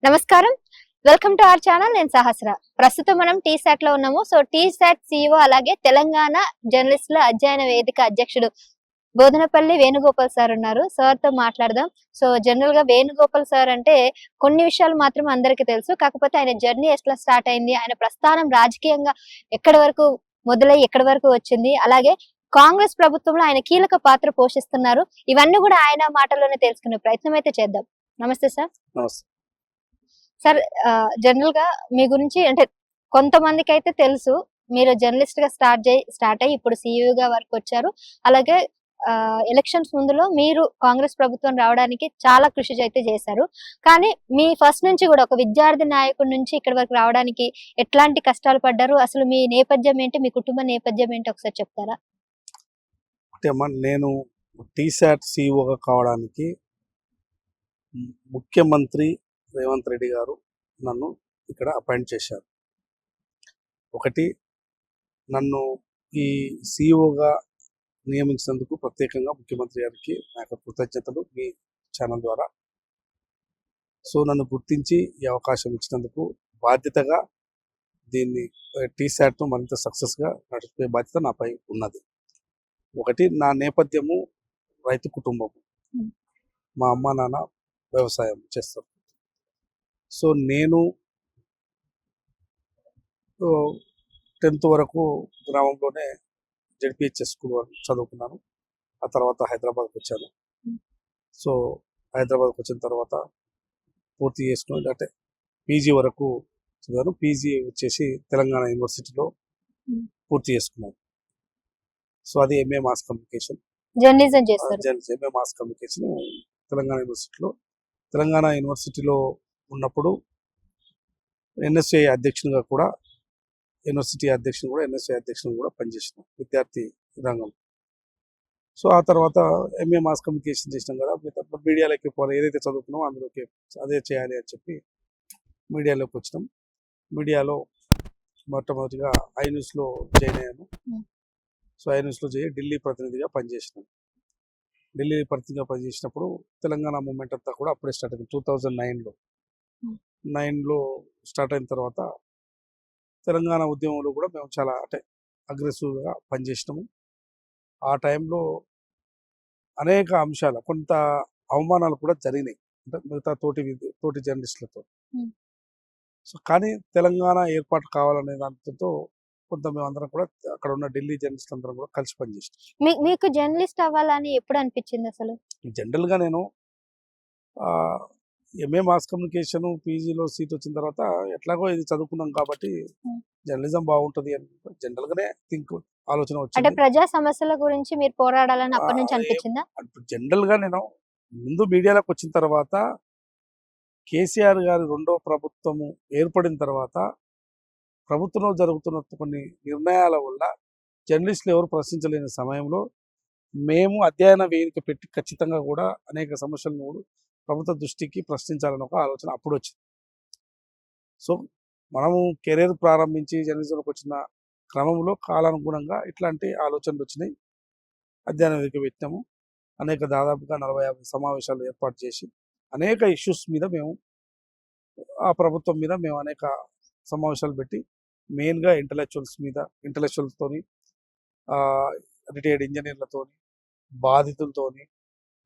నమస్కారం. Welcome to our channel. నేను సహస్ర. ప్రస్తుతం మనం టీసాట్ లో ఉన్నాము. సో టీసాట్ సిఇఓ అలాగే తెలంగాణ జర్నలిస్టుల అధ్యయన వేదిక అధ్యక్షుడు బోధనపల్లి వేణుగోపాల్ సార్ ఉన్నారు. సార్ తో మాట్లాడదాం. సో జనరల్ గా వేణుగోపాల్ సార్ అంటే కొన్ని విషయాలు మాత్రం అందరికీ తెలుసు. కాకపోతే ఆయన జర్నీ ఎట్లా స్టార్ట్ అయింది, ఆయన ప్రస్థానం రాజకీయంగా ఎక్కడి వరకు మొదలై ఎక్కడి వరకు వచ్చింది, అలాగే కాంగ్రెస్ ప్రభుత్వంలో ఆయన కీలక పాత్ర పోషిస్తున్నారు. ఇవన్నీ కూడా ఆయన మాటల్లోనే తెలుసుకునే ప్రయత్నం అయితే చేద్దాం. నమస్తే సార్. నమస్తే సార్, జనరల్ గా మీ గురించి అంటే కొంతమందికి అయితే తెలుసు, మీరు జర్నలిస్ట్ గా స్టార్ట్ అయ్యి ఇప్పుడు సిఇఓగా వరకు వచ్చారు. అలాగే ఎలక్షన్స్ ముందులో మీరు కాంగ్రెస్ ప్రభుత్వం రావడానికి చాలా కృషి అయితే చేశారు. కానీ మీ ఫస్ట్ నుంచి కూడా ఒక విద్యార్థి నాయకుడి నుంచి ఇక్కడ వరకు రావడానికి ఎట్లాంటి కష్టాలు పడ్డారు, అసలు మీ నేపథ్యం ఏంటి, మీ కుటుంబ నేపథ్యం ఏంటి ఒకసారి చెప్తారా? అంటే నేను టీసాట్ సిఇఓగా కావడానికి ముఖ్యమంత్రి రేవంత్ రెడ్డి గారు నన్ను ఇక్కడ అపాయింట్ చేశారు. ఒకటి, నన్ను ఈ సిఇఓగా నియమించినందుకు ప్రత్యేకంగా ముఖ్యమంత్రి గారికి నా యొక్క కృతజ్ఞతలు మీ ఛానల్ ద్వారా. సో నన్ను గుర్తించి ఈ అవకాశం ఇచ్చినందుకు బాధ్యతగా దీన్ని టీసాట్ను మరింత సక్సెస్గా నడిపే బాధ్యత నాపై ఉన్నది. ఒకటి, నా నేపథ్యము రైతు కుటుంబము. మా అమ్మ నాన్న వ్యవసాయం చేస్తారు. సో నేను 10th వరకు గ్రామంలోనే జెడ్పిహెచ్ఎస్ స్కూల్ వరకు చదువుకున్నాను. ఆ తర్వాత హైదరాబాద్కి వచ్చాను. సో హైదరాబాద్కి వచ్చిన తర్వాత పూర్తి చేసుకుని అంటే పీజీ వరకు చదివాను. పీజీ వచ్చేసి తెలంగాణ యూనివర్సిటీలో పూర్తి చేసుకున్నాను. సో అది ఎంఏ మాస్ కమ్యూనికేషన్, జర్నలిజం చేస్తారు. ఎంఏ మాస్ కమ్యూనికేషన్ తెలంగాణ యూనివర్సిటీలో ఉన్నప్పుడు ఎన్ఎస్ఏ అధ్యక్షునిగా కూడా ఎన్ఎస్ఏ అధ్యక్షుని కూడా పనిచేసిన విద్యార్థి రంగం. సో ఆ తర్వాత ఎంఏ మాస్ కమ్యూనికేషన్ చేసినాం కదా, మీడియాలోకి పోవాలి, ఏదైతే చదువుకున్నామో అందులోకి అదే చేయాలి అని చెప్పి మీడియాలోకి వచ్చినాం. మీడియాలో మొట్టమొదటిగా ఐన్యూస్లో జాయిన్ అయ్యాను. సో ఐన్యూస్లో ఢిల్లీ ప్రతినిధిగా పనిచేసినాను. ఢిల్లీ ప్రతినిధిగా పనిచేసినప్పుడు తెలంగాణ మూమెంట్ అంతా కూడా అప్పుడే స్టార్ట్ అయింది. 2009లో స్టార్ట్ అయిన తర్వాత తెలంగాణ ఉద్యమంలో కూడా మేము చాలా అగ్రెసివ్గా పనిచేసినాము. ఆ టైంలో అనేక అంశాలు, కొంత అవమానాలు కూడా జరిగినాయి, అంటే మిగతా తోటి జర్నలిస్టులతో. సో కానీ తెలంగాణ ఏర్పాటు కావాలనే దాంతో కొంత మేమందరం కూడా అక్కడ ఉన్న ఢిల్లీ జర్నలిస్టులు అందరం కూడా కలిసి పనిచేస్తాం. మీకు జర్నలిస్ట్ అవ్వాలని ఎప్పుడు అనిపించింది అసలు? జనరల్గా నేను ఎంఏ మాస్ కమ్యూనికేషన్ పీజీలో సీట్ వచ్చిన తర్వాత ఎట్లాగో ఇది చదువుకున్నాం కాబట్టి జర్నలిజం బాగుంటది అని జనరల్గానే ఆలోచన వచ్చింది. అంటే ప్రజా సమస్యల గురించి మీరు పోరాడాలని అప్పటి నుంచి అనిపించిందా? జనరల్గా నేను ముందు మీడియాలోకి వచ్చిన తర్వాత కేసీఆర్ గారి 2వ ప్రభుత్వము ఏర్పడిన తర్వాత ప్రభుత్వంలో జరుగుతున్న కొన్ని నిర్ణయాల వల్ల జర్నలిస్టులు ఎవరు ప్రశ్నించలేని సమయంలో మేము అధ్యయన వేదిక పెట్టి ఖచ్చితంగా కూడా అనేక సమస్యలను ప్రభుత్వ దృష్టికి ప్రశ్నించాలని ఒక ఆలోచన అప్పుడు వచ్చింది. సో మనము కెరీర్ ప్రారంభించి జర్నలిజంలోకి వచ్చిన క్రమంలో కాలానుగుణంగా ఇట్లాంటి ఆలోచనలు వచ్చినాయి. అధ్యయన వేదిక పెట్టినాము. దాదాపుగా 40-50 సమావేశాలు ఏర్పాటు చేసి అనేక ఇష్యూస్ మీద మేము ఆ ప్రభుత్వం మీద మేము అనేక సమావేశాలు పెట్టి మెయిన్గా ఇంటలెక్చువల్స్తోని, రిటైర్డ్ ఇంజనీర్లతోని, బాధితులతోని,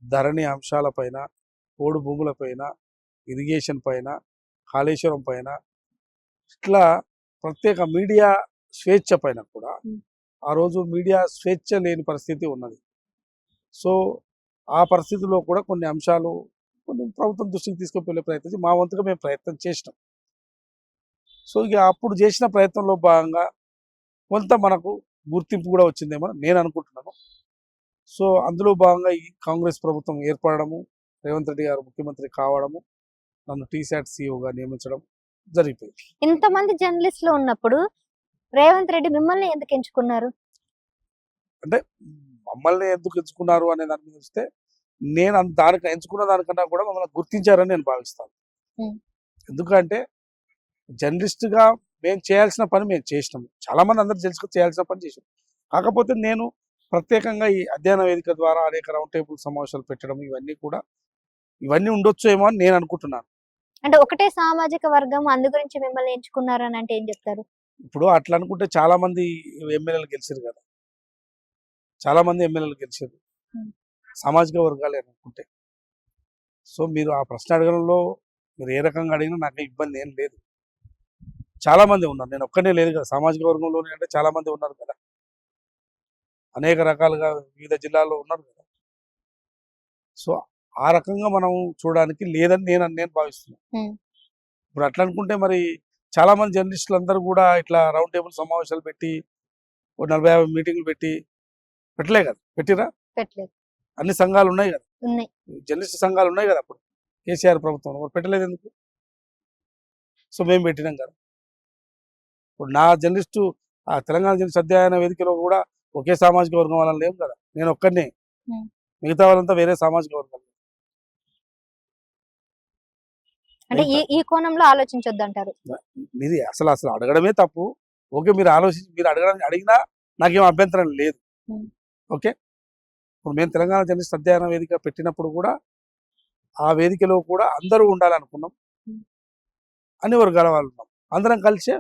ధరణి అంశాలపైన, పోడు భూములపైన, ఇరిగేషన్ పైన, కాళేశ్వరం పైన, ఇట్లా ప్రత్యేక మీడియా స్వేచ్ఛ పైన కూడా ఆ రోజు మీడియా స్వేచ్ఛ లేని పరిస్థితి ఉన్నది. సో ఆ పరిస్థితిలో కూడా కొన్ని అంశాలు ప్రభుత్వం దృష్టికి తీసుకువెళ్ళే ప్రయత్నం మా వంతుగా మేము ప్రయత్నం చేసినాం. సో ఇక అప్పుడు చేసిన ప్రయత్నంలో భాగంగా కొంత మనకు గుర్తింపు కూడా వచ్చిందేమో నేను అనుకుంటున్నాను. సో అందులో భాగంగా ఈ కాంగ్రెస్ ప్రభుత్వం ఏర్పడము, రేవంత్ రెడ్డి గారు ముఖ్యమంత్రి కావడము, నన్ను టీసాట్ సిఇఓగా నియమించడం జరిగిపోయింది. ఇంతమంది జర్నలిస్టులు ఉన్నప్పుడు రేవంత్ రెడ్డి మిమ్మల్ని ఎందుకు ఎంచుకున్నారు? అంటే మమ్మల్ని ఎందుకు ఎంచుకున్నారు అనే దాని మీద వస్తే, నేను దానికి ఎంచుకున్న దానికన్నా కూడా మమ్మల్ని గుర్తించారని నేను భావిస్తాను. ఎందుకంటే జర్నలిస్ట్గా మేము చేయాల్సిన పని మేము చేసినాము. చాలామంది అందరూ తెలుసుకొని చేయాల్సిన పని చేసాం. కాకపోతే నేను ప్రత్యేకంగా ఈ అధ్యయన వేదిక ద్వారా అనేక రౌండ్ టేబుల్ సమావేశాలు పెట్టడం ఇవన్నీ ఉండొచ్చు ఏమో అని నేను అనుకుంటున్నాను. అంటే ఒకటే సామాజిక వర్గం అందు గురించి మిమ్మల్ని ఎంచుకున్నారని అంటే ఏం చెప్తారు? ఇప్పుడు అట్లా అనుకుంటే చాలా మంది ఎమ్మెల్యేలు గెలిచారు కదా, చాలా మంది ఎమ్మెల్యేలు గెలిచారు ఉమ్. సామాజిక వర్గాలే అనుకుంటే. సో మీరు ఆ ప్రశ్న అడగడంలో మీరు ఏ రకంగా అడిగినా నాకు ఇబ్బంది ఏం లేదు. చాలా మంది ఉన్నారు, నేను ఒక్కనే లేదు కదా సామాజిక వర్గంలోనే, అంటే చాలా మంది ఉన్నారు కదా, అనేక రకాలుగా వివిధ జిల్లాల్లో ఉన్నారు కదా. సో ఆ రకంగా మనం చూడడానికి లేదని నేను భావిస్తున్నాను. ఉమ్. ఇప్పుడు అట్లా అనుకుంటే మరి చాలా మంది జర్నలిస్టులు అందరూ కూడా ఇట్లా రౌండ్ టేబుల్ సమావేశాలు పెట్టి ఓ 40-50 మీటింగ్లు పెట్టి పెట్టలే కదా, పెట్టిరా? పెట్టలేదు. అన్ని సంఘాలు ఉన్నాయి కదా, ఉన్నాయి. జర్నలిస్ట్ సంఘాలు ఉన్నాయి కదా అప్పుడు కేసీఆర్ ప్రభుత్వం, మరి పెట్టలేదు ఎందుకు? సో మేము పెట్టినాం కదా. ఇప్పుడు నా జర్నలిస్టు ఆ తెలంగాణ జర్నలిస్ట్ అధ్యయన వేదికలో కూడా ఒకే సామాజిక వర్గం వాళ్ళని లేవు కదా, నేను ఒక్కడినే, ఉమ్. మిగతా వాళ్ళంతా వేరే సామాజిక వర్గం. అంటే ఈ కోణంలో ఆలోచించొద్దు అంటారు. ఇది అసలు అసలు అడగడమే తప్పు. ఓకే, మీరు ఆలోచించి మీరు అడిగినా నాకేం అభ్యంతరం లేదు. ఉమ్. ఓకే, ఇప్పుడు మేము తెలంగాణ జర్నలిస్ట్ అధ్యయన వేదిక పెట్టినప్పుడు కూడా ఆ వేదికలో కూడా అందరూ ఉండాలనుకున్నాం, ఉమ్. అన్ని వర్గాల వాళ్ళు ఉన్నాం, అందరం కలిసి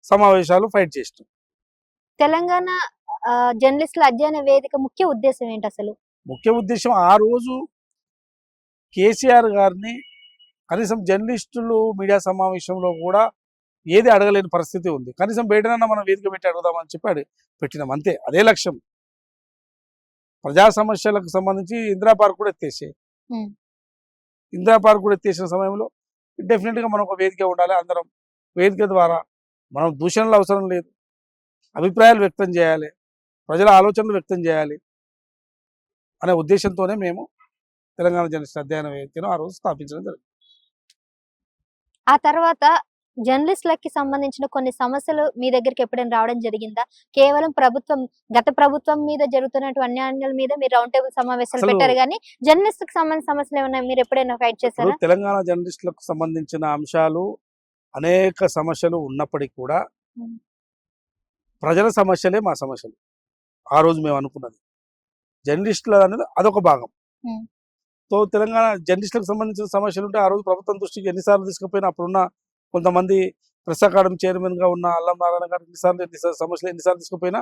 సమావేశాలు ఫైట్ చేసినాం. తెలంగాణ జర్నలిస్టుల అధ్యయన వేదిక ముఖ్య ఉద్దేశం ఏంటి అసలు? ముఖ్య ఉద్దేశం ఆ రోజు కేసీఆర్ గారిని కనీసం జర్నలిస్టులు మీడియా సమావేశంలో కూడా ఏది అడగలేని పరిస్థితి ఉంది, కనీసం బయటనన్నా మనం వేదిక పెట్టి అడుగుదామని చెప్పి పెట్టినాం, అంతే. అదే లక్ష్యం. ప్రజా సమస్యలకు సంబంధించి ఇందిరా పార్క్ కూడా ఎత్తేసే, ఉమ్. ఇందిరా పార్క్ కూడా ఎత్తేసిన సమయంలో డెఫినెట్గా మనం ఒక వేదిక ఉండాలి, అందరం వేదిక ద్వారా మనం దూషణలు అవసరం లేదు, అభిప్రాయాలు వ్యక్తం చేయాలి, ప్రజల ఆలోచనలు వ్యక్తం చేయాలి అనే ఉద్దేశంతోనే మేము తెలంగాణ జర్నలిస్ట్ అధ్యయన వేదికను ఆ రోజు స్థాపించడం జరిగింది. ఆ తర్వాత జర్నలిస్టులకి సంబంధించిన కొన్ని సమస్యలు మీ దగ్గరికి ఎప్పుడైనా రావడం జరిగిందా? కేవలం గత ప్రభుత్వం మీద జరుగుతున్నటువంటి అన్యాయాల మీద మీరు రౌండ్ టేబుల్ సమావేశాలు అసలు పెట్టారు కానీ జర్నలిస్ట్ సంబంధించిన సమస్యలు ఏమైనా మీరు ఎప్పుడైనా ఫైట్ ఇప్పుడు చేశారా? తెలంగాణ జర్నలిస్టులకు సంబంధించిన అంశాలు అనేక సమస్యలు ఉన్నప్పటికీ కూడా ఉమ్. ప్రజల సమస్యలే మా సమస్యలు. ఆ రోజు మేము అనుకున్నది జర్నలిస్టులు అనేది అదొక భాగం. ఉమ్. సో తెలంగాణ జర్నలిస్టులకు సంబంధించిన సమస్యలు ఉంటే ఆ రోజు ప్రభుత్వం దృష్టికి ఎన్నిసార్లు తీసుకుపోయినా, అప్పుడున్న కొంతమంది ప్రెస్ అకాడమీ చైర్మన్గా ఉన్న అల్లం నారాయణ గారు ఎన్నిసార్లు సమస్యలు ఎన్నిసార్లు తీసుకుపోయినా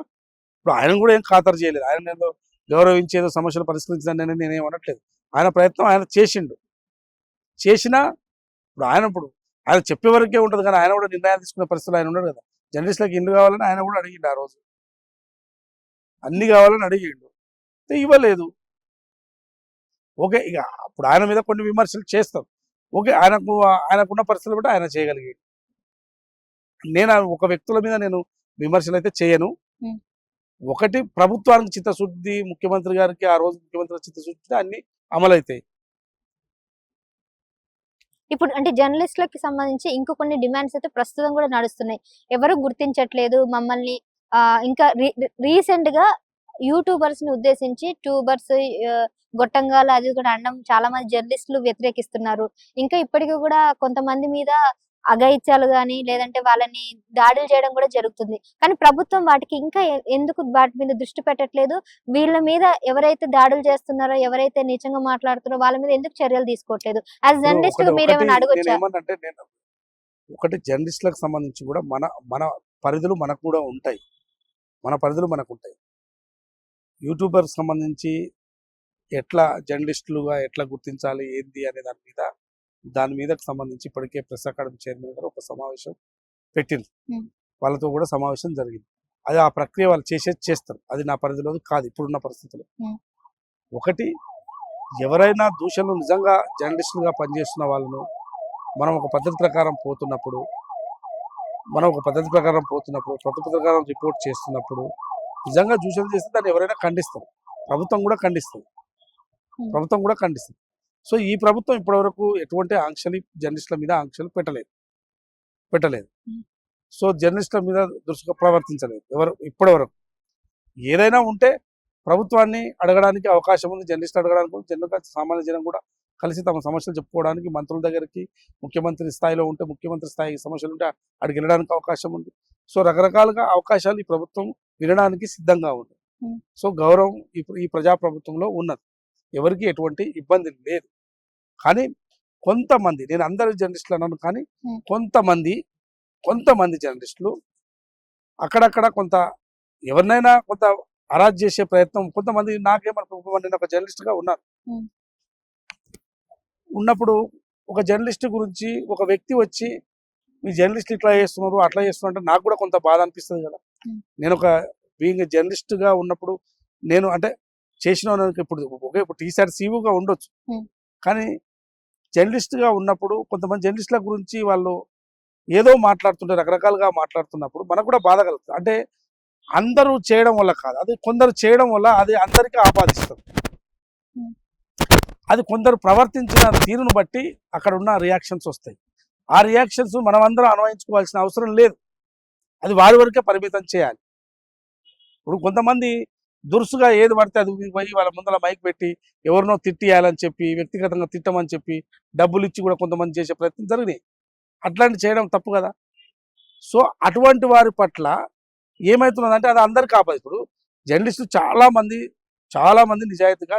ఇప్పుడు ఆయన కూడా ఏం ఖాతరు చేయలేదు. ఆయన ఏదో గౌరవించేదో సమస్యలు పరిష్కరించడానికి నేనేం అనట్లేదు, ఆయన ప్రయత్నం ఆయన చేసినా ఇప్పుడు ఆయన చెప్పే వరకే ఉంటుంది, కానీ ఆయన కూడా నిర్ణయాలు తీసుకునే పరిస్థితులు ఆయన ఉన్నాడు కదా. జర్నలిస్టులకు ఇల్లు కావాలని ఆయన కూడా అడిగిండు, ఆ రోజు అన్ని కావాలని అడిగిండు, ఇవ్వలేదు. ఓకే, ఇక అప్పుడు ఆయన మీద కొన్ని విమర్శలు చేస్తాం. ఓకే, ఆయనకున్న పరిస్థితులు బట్టి ఆయన చేయగలిగాడు. నేను ఒక వ్యక్తుల మీద నేను విమర్శలు అయితే చేయను. ఉమ్. ఒకటి, ప్రభుత్వానికి చిత్తశుద్ధి, ముఖ్యమంత్రి గారికి ఆ రోజు ముఖ్యమంత్రి చిత్తశుద్ధి అన్ని అమలవుతాయి. ఇప్పుడు అంటే జర్నలిస్టులకి సంబంధించి ఇంకో కొన్ని డిమాండ్స్ అయితే ప్రస్తుతం కూడా నడుస్తున్నాయి. ఎవరు గుర్తించట్లేదు మమ్మల్ని. ఇంకా రీసెంట్ గా యూట్యూబర్స్ ని ఉద్దేశించి ట్యూబర్స్ గొట్టంగాల అది కూడా అనడం చాలా మంది జర్నలిస్టులు వ్యతిరేకిస్తున్నారు. ఇంకా ఇప్పటికీ కూడా కొంతమంది మీద అఘాయిత్యాలు గాని లేదంటే వాళ్ళని దాడులు చేయడం కూడా జరుగుతుంది. కానీ ప్రభుత్వం వాటికి ఇంకా ఎందుకు వాటి మీద దృష్టి పెట్టట్లేదు? వీళ్ళ మీద ఎవరైతే దాడులు చేస్తున్నారో, ఎవరైతే నీచంగా మాట్లాడుతున్నారో వాళ్ళ మీద ఎందుకు చర్యలు తీసుకోవట్లేదు? యాజ్ ఇప్పుడు జర్నలిస్ట్ గా ఒకటి మీరేమైనా అడగొచ్చా? నేనేమన్నంటే, నేను ఒకటి జర్నలిస్టులకు సంబంధించి కూడా మన పరిధులు మనకు కూడా ఉంటాయి, మన పరిధులు మనకు ఉంటాయి. యూట్యూబర్స్ సంబంధించి ఎట్లా జర్నలిస్టులుగా ఎట్లా గుర్తించాలి ఏంది అనే దాని మీదకి సంబంధించి ఇప్పటికే ప్రెస్ అకాడమీ చైర్మన్ గారు ఒక సమావేశం పెట్టింది, వాళ్ళతో కూడా సమావేశం జరిగింది. అది ఆ ప్రక్రియ వాళ్ళు చేస్తారు, అది నా పరిధిలో కాదు ఇప్పుడున్న పరిస్థితుల్లో. ఒకటి, ఎవరైనా దూషణలు నిజంగా జర్నలిస్టులుగా పనిచేస్తున్న వాళ్ళను మనం ఒక పద్ధతి ప్రకారం పోతున్నప్పుడు, పద్ధతి ప్రకారం రిపోర్ట్ చేస్తున్నప్పుడు నిజంగా దూషణ చేస్తే దాన్ని ఎవరైనా ఖండిస్తారు, ప్రభుత్వం కూడా ఖండిస్తుంది. సో ఈ ప్రభుత్వం ఇప్పటివరకు ఎటువంటి జర్నలిస్టుల మీద ఆంక్షలు పెట్టలేదు. సో జర్నలిస్టుల మీద దృష్టిగా ప్రవర్తించలేదు ఎవరు ఇప్పటివరకు. ఏదైనా ఉంటే ప్రభుత్వాన్ని అడగడానికి అవకాశం ఉంది, జర్నలిస్టులు అడగడానికి, జనరల్గా సామాన్య జనం కూడా కలిసి తమ సమస్యలు చెప్పుకోవడానికి మంత్రుల దగ్గరికి, ముఖ్యమంత్రి స్థాయిలో ఉంటే ముఖ్యమంత్రి స్థాయి సమస్యలు ఉంటే అక్కడికి వెళ్ళడానికి అవకాశం ఉంది. సో రకరకాలుగా అవకాశాలు ఈ ప్రభుత్వం వినడానికి సిద్ధంగా ఉంది. సో గౌరవం ఈ ప్రజాప్రభుత్వంలో ఉన్నది, ఎవరికి ఎటువంటి ఇబ్బంది లేదు. కానీ కొంతమంది, నేను అందరు జర్నలిస్టులు అన్నాను కానీ Hmm. కొంతమంది జర్నలిస్టులు అక్కడక్కడ కొంత ఎవరినైనా కొంత అరాజ్ చేసే ప్రయత్నం, కొంతమంది నాకేమనుకో నేను ఒక జర్నలిస్ట్గా ఉన్నాను. Hmm. ఉన్నప్పుడు ఒక జర్నలిస్ట్ గురించి ఒక వ్యక్తి వచ్చి మీ జర్నలిస్ట్ ఇట్లా చేస్తున్నారు అట్లా చేస్తున్నారు అంటే నాకు కూడా కొంత బాధ అనిపిస్తుంది కదా. Hmm. నేను ఒక బీయింగ్ జర్నలిస్ట్గా ఉన్నప్పుడు నేను అంటే చేసిన ఇప్పుడు టీసాట్ సీఈఓగా ఉండొచ్చు. Hmm. కానీ జర్నలిస్ట్గా ఉన్నప్పుడు కొంతమంది జర్నలిస్టుల గురించి వాళ్ళు ఏదో మాట్లాడుతుంటే రకరకాలుగా మాట్లాడుతున్నప్పుడు మనకు కూడా బాధ కలుగుతుంది. అంటే అందరూ చేయడం వల్ల కాదు, అది కొందరు చేయడం వల్ల అది అందరికీ ఆపాదిస్తుంది. Hmm. అది కొందరు ప్రవర్తించిన తీరును బట్టి అక్కడ ఉన్న రియాక్షన్స్ వస్తాయి. ఆ రియాక్షన్స్ మనం అందరం అన్వయించుకోవాల్సిన అవసరం లేదు, అది వారి వరకే పరిమితం చేయాలి. ఇప్పుడు కొంతమంది దురుసుగా ఏది పడితే అది పోయి వాళ్ళ ముందర మైక్ పెట్టి ఎవరినో తిట్టియాలని చెప్పి, వ్యక్తిగతంగా తిట్టమని చెప్పి, డబ్బులు ఇచ్చి కూడా కొంతమంది చేసే ప్రయత్నం జరిగినాయి. అట్లాంటి చేయడం తప్పు కదా. సో అటువంటి వారి పట్ల ఏమవుతున్నదంటే అది అందరికీ ఆపదు. ఇప్పుడు జర్నలిస్టులు చాలా మంది నిజాయితీగా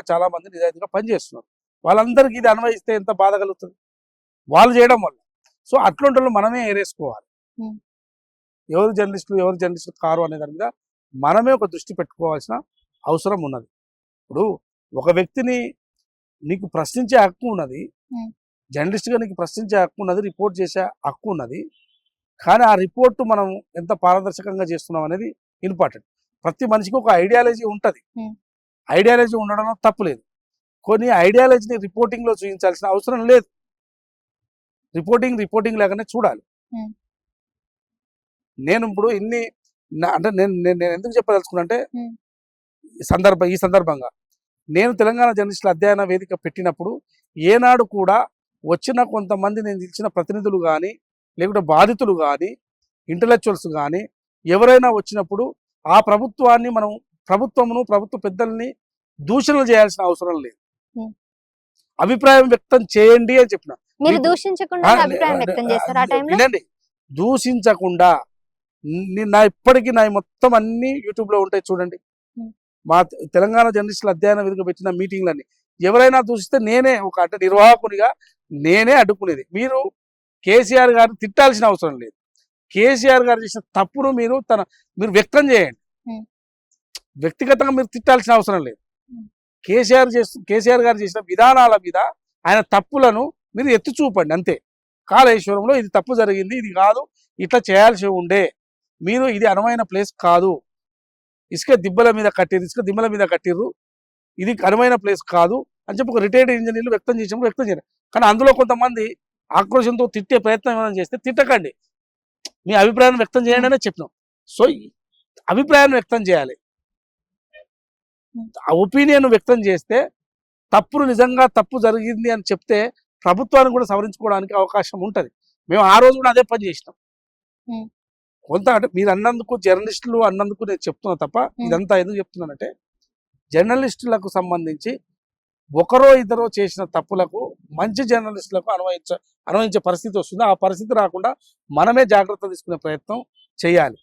పనిచేస్తున్నారు. వాళ్ళందరికీ ఇది అన్వయిస్తే ఎంత బాధ కలుగుతుంది వాళ్ళు చేయడం వల్ల. సో అట్లాంటి వాళ్ళు మనమే ఏరేసుకోవాలి. Hmm. ఎవరు జర్నలిస్టులు కారు అనే దాని మీద మనమే ఒక దృష్టి పెట్టుకోవాల్సిన అవసరం ఉన్నది. ఇప్పుడు ఒక వ్యక్తిని నీకు ప్రశ్నించే హక్కు ఉన్నది, Hmm. జర్నలిస్ట్గా నీకు ప్రశ్నించే హక్కు ఉన్నది, రిపోర్ట్ చేసే హక్కు ఉన్నది. కానీ ఆ రిపోర్టు మనం ఎంత పారదర్శకంగా చేస్తున్నాం అనేది ఇంపార్టెంట్. ప్రతి మనిషికి ఒక ఐడియాలజీ ఉంటుంది. Hmm. ఐడియాలజీ ఉండడంలో తప్పు లేదు. కొన్ని ఐడియాలజీని రిపోర్టింగ్లో చూపించాల్సిన అవసరం లేదు. రిపోర్టింగ్ లాగానే చూడాలి. Hmm. నేను ఇప్పుడు అంటే నేను ఎందుకు చెప్పదలుచుకున్నా అంటే Hmm. ఈ సందర్భంగా నేను తెలంగాణ జర్నలిస్టుల అధ్యయన వేదిక పెట్టినప్పుడు ఏనాడు కూడా వచ్చిన కొంతమంది నేను ఇచ్చిన ప్రతినిధులు కానీ, లేకుంటే బాధితులు కానీ, ఇంటలెక్చువల్స్ కానీ ఎవరైనా వచ్చినప్పుడు ఆ ప్రభుత్వమును ప్రభుత్వ పెద్దల్ని దూషణలు చేయాల్సిన అవసరం లేదు. Hmm. అభిప్రాయం వ్యక్తం చేయండి అని చెప్పిన. మీరు దూషించకుండా అభిప్రాయం వ్యక్తం చేస్తారు ఆ టైంలో? వినండి, దూషించకుండా ఇప్పటికీ నా మొత్తం అన్ని యూట్యూబ్లో ఉంటాయి చూడండి. Hmm. మా తెలంగాణ జర్నలిస్టుల అధ్యయన వేదిక పెట్టిన మీటింగ్లన్నీ ఎవరైనా దూషిస్తే నేనే అంటే నిర్వాహకునిగా నేనే అడ్డుకునేది. మీరు కేసీఆర్ గారిని తిట్టాల్సిన అవసరం లేదు. కేసీఆర్ గారు చేసిన తప్పును మీరు వ్యక్తం చేయండి. Hmm. వ్యక్తిగతంగా మీరు తిట్టాల్సిన అవసరం లేదు. Hmm. కేసీఆర్ గారు చేసిన విధానాల మీద ఆయన తప్పులను మీరు ఎత్తి చూపండి అంతే. కాళేశ్వరంలో ఇది తప్పు జరిగింది, ఇది కాదు, ఇట్లా చేయాల్సి ఉండే, మీరు ఇది అనువైన ప్లేస్ కాదు, ఇసుక దిమ్మల మీద కట్టిర్రు, ఇది అనువైన ప్లేస్ కాదు అని చెప్పి ఒక రిటైర్డ్ ఇంజనీర్లు వ్యక్తం చేయాలి. కానీ అందులో కొంతమంది ఆక్రోశంతో తిట్టే ప్రయత్నం ఏమైనా చేస్తే తిట్టకండి, మీ అభిప్రాయం వ్యక్తం చేయండి అనే చెప్పినాం. సో అభిప్రాయాన్ని వ్యక్తం చేయాలి. ఆ ఒపీనియన్ వ్యక్తం చేస్తే నిజంగా తప్పు జరిగింది అని చెప్తే ప్రభుత్వాన్ని కూడా సవరించుకోవడానికి అవకాశం ఉంటుంది. మేము ఆ రోజు కూడా అదే పని చేసినాం. Hmm. కొంత అంటే మీరు అన్నందుకు, జర్నలిస్టులు అన్నందుకు నేను చెప్తున్నా తప్ప ఇదంతా ఎందుకు చెప్తున్నానంటే జర్నలిస్టులకు సంబంధించి ఒకరో ఇద్దరో చేసిన తప్పులకు మంచి జర్నలిస్టులకు అనువయించే పరిస్థితి వస్తుంది. ఆ పరిస్థితి రాకుండా మనమే జాగ్రత్త తీసుకునే ప్రయత్నం చేయాలి.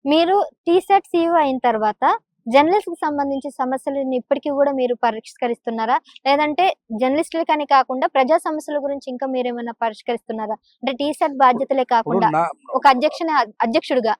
మీరు టీసాట్ సీఈఓ అయిన తర్వాత జర్నలిస్ట్ కి సంబంధించి సమస్యలను ఇప్పటికీ కూడా మీరు పరిష్కరిస్తున్నారా, లేదంటే జర్నలిస్టులకని కాకుండా ప్రజా సమస్యల గురించి ఇంకా మీరేమైనా పరిష్కరిస్తున్నారా? అంటే టీసాట్ బాధ్యతలే కాకుండా ఒక అధ్యక్షుడిగా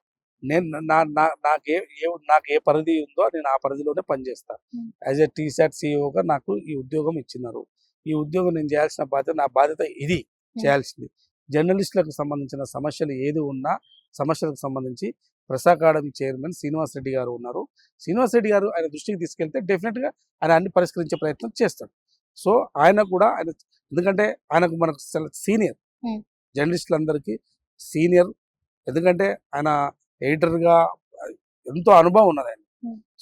నాకు ఏ పరిధి ఉందో నేను ఆ పరిధిలోనే పనిచేస్తాను. యాజ్ ఎ టీసాట్ సీఈఓగా నాకు ఈ ఉద్యోగం ఇచ్చినారు. ఈ ఉద్యోగం నేను చేయాల్సిన బాధ్యత, నా బాధ్యత ఇది చేయాల్సింది. జర్నలిస్టులకు సంబంధించిన సమస్యలు ఏది ఉన్నా సమస్యలకు సంబంధించి press academy chairman Srinivas Reddy గారు ఉన్నారు. శ్రీనివాస్ రెడ్డి గారు ఆయన దృష్టికి తీసుకెళ్తే డెఫినెట్గా ఆయన అన్ని పరిష్కరించే ప్రయత్నం చేస్తాడు. సో ఎందుకంటే ఆయనకు మనకు సీనియర్, జర్నలిస్టులందరికీ సీనియర్. ఎందుకంటే ఆయన ఎడిటర్గా ఎంతో అనుభవం ఉన్నది ఆయన.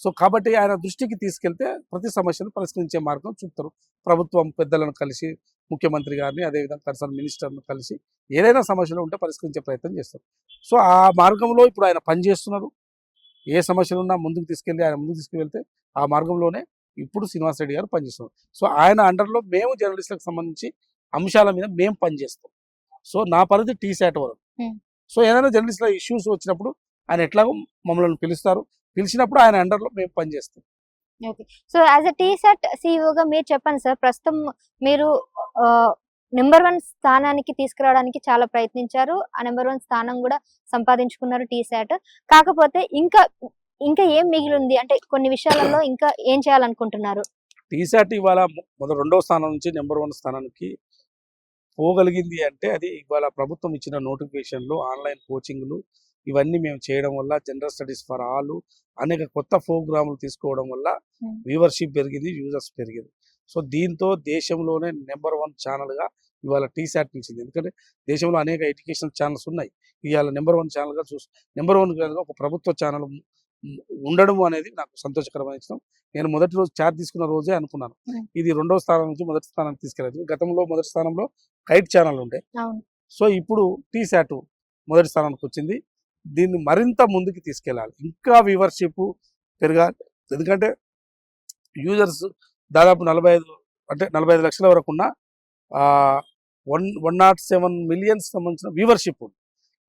సో కాబట్టి ఆయన దృష్టికి తీసుకెళ్తే ప్రతి సమస్యను పరిష్కరించే మార్గం చూపుతారు. ప్రభుత్వం పెద్దలను కలిసి, ముఖ్యమంత్రి గారిని, అదేవిధంగా కన్సర్న్ మినిస్టర్ను కలిసి ఏదైనా సమస్యలు ఉంటే పరిష్కరించే ప్రయత్నం చేస్తారు. సో ఆ మార్గంలో ఇప్పుడు ఆయన పనిచేస్తున్నారు. ఏ సమస్యలు ఉన్నా ముందుకు తీసుకెళ్తే ఆ మార్గంలోనే ఇప్పుడు శ్రీనివాస్ రెడ్డి గారు పనిచేస్తున్నారు. సో ఆయన అండర్లో మేము జర్నలిస్టులకు సంబంధించి అంశాల మీద మేము పనిచేస్తాం. సో నా పరిధి టీసాట్ వరకు. సో ఏదైనా జర్నలిస్టుల ఇష్యూస్ వచ్చినప్పుడు ఆయన ఎట్లాగో మమ్మల్ని పిలిచినప్పుడు ఆయన అండర్లో మేము పనిచేస్తాం. Okay. So as a TSAT సీఈఓగా మీరు చెప్పండి సార్, ప్రస్తుతం మీరు నెంబర్ 1 స్థానానికి తీసుకురావడానికి చాలా ప్రయత్నించారు. ఆ నెంబర్ 1 స్థానం కూడా సంపాదించుకున్నారు టీశాట్. కాకపోతే ఇంకా ఏం మిగిలుంది? అంటే కొన్ని విషయాలలో ఇంకా ఏం చేయాలనుకుంటున్నారు? టీశాట్ ఇవాళ రెండో స్థానం నుంచి నెంబర్ 1 స్థానానికి పోగలిగింది అంటే అది ఇవాళ ప్రభుత్వం ఇచ్చిన నోటిఫికేషన్లు, ఆన్‌లైన్ కోచింగ్‌లు ఇవన్నీ మేము చేయడం వల్ల, జనరల్ స్టడీస్ ఫర్ ఆల్ అనేక కొత్త ప్రోగ్రామ్‌లు తీసుకోవడం వల్ల హ్మ్. వ్యూవర్‌షిప్ పెరిగింది, యూజర్స్ పెరిగింది. సో, దీంతో దేశంలోనే నెంబర్ 1 ఛానెల్‌గా ఇవాళ టీశాట్ నిలిచింది. ఎందుకంటే దేశంలో అనేక ఎడ్యుకేషనల్ ఛానెల్స్ ఉన్నాయి. ఇవాళ నెంబర్ 1 ఛానెల్‌గా నెంబర్ 1గా ఒక ప్రభుత్వ ఛానెల్ ఉండడం అనేది నాకు సంతోషకరమైన విషయం. నేను మొదటి రోజు చార్జ్ తీసుకున్న రోజే అనుకున్నాను. హ్మ్. ఇది రెండో స్థానం నుంచి మొదటి స్థానానికి తీసుకెళ్ళాలి. గతంలో మొదటి స్థానంలో కైట్ ఛానల్ ఉండే. అవును. సో, ఇప్పుడు టీశాట్ మొదటి స్థానానికి వచ్చింది. దీన్ని మరింత ముందుకు తీసుకెళ్ళాలి. ఇంకా వ్యూవర్‌షిప్ పెరగాలి. ఎందుకంటే యూజర్స్ దాదాపు 45 లక్షల వరకున్న 107 మిలియన్స్ సంబంధించిన వ్యూవర్‌షిప్ ఉంది.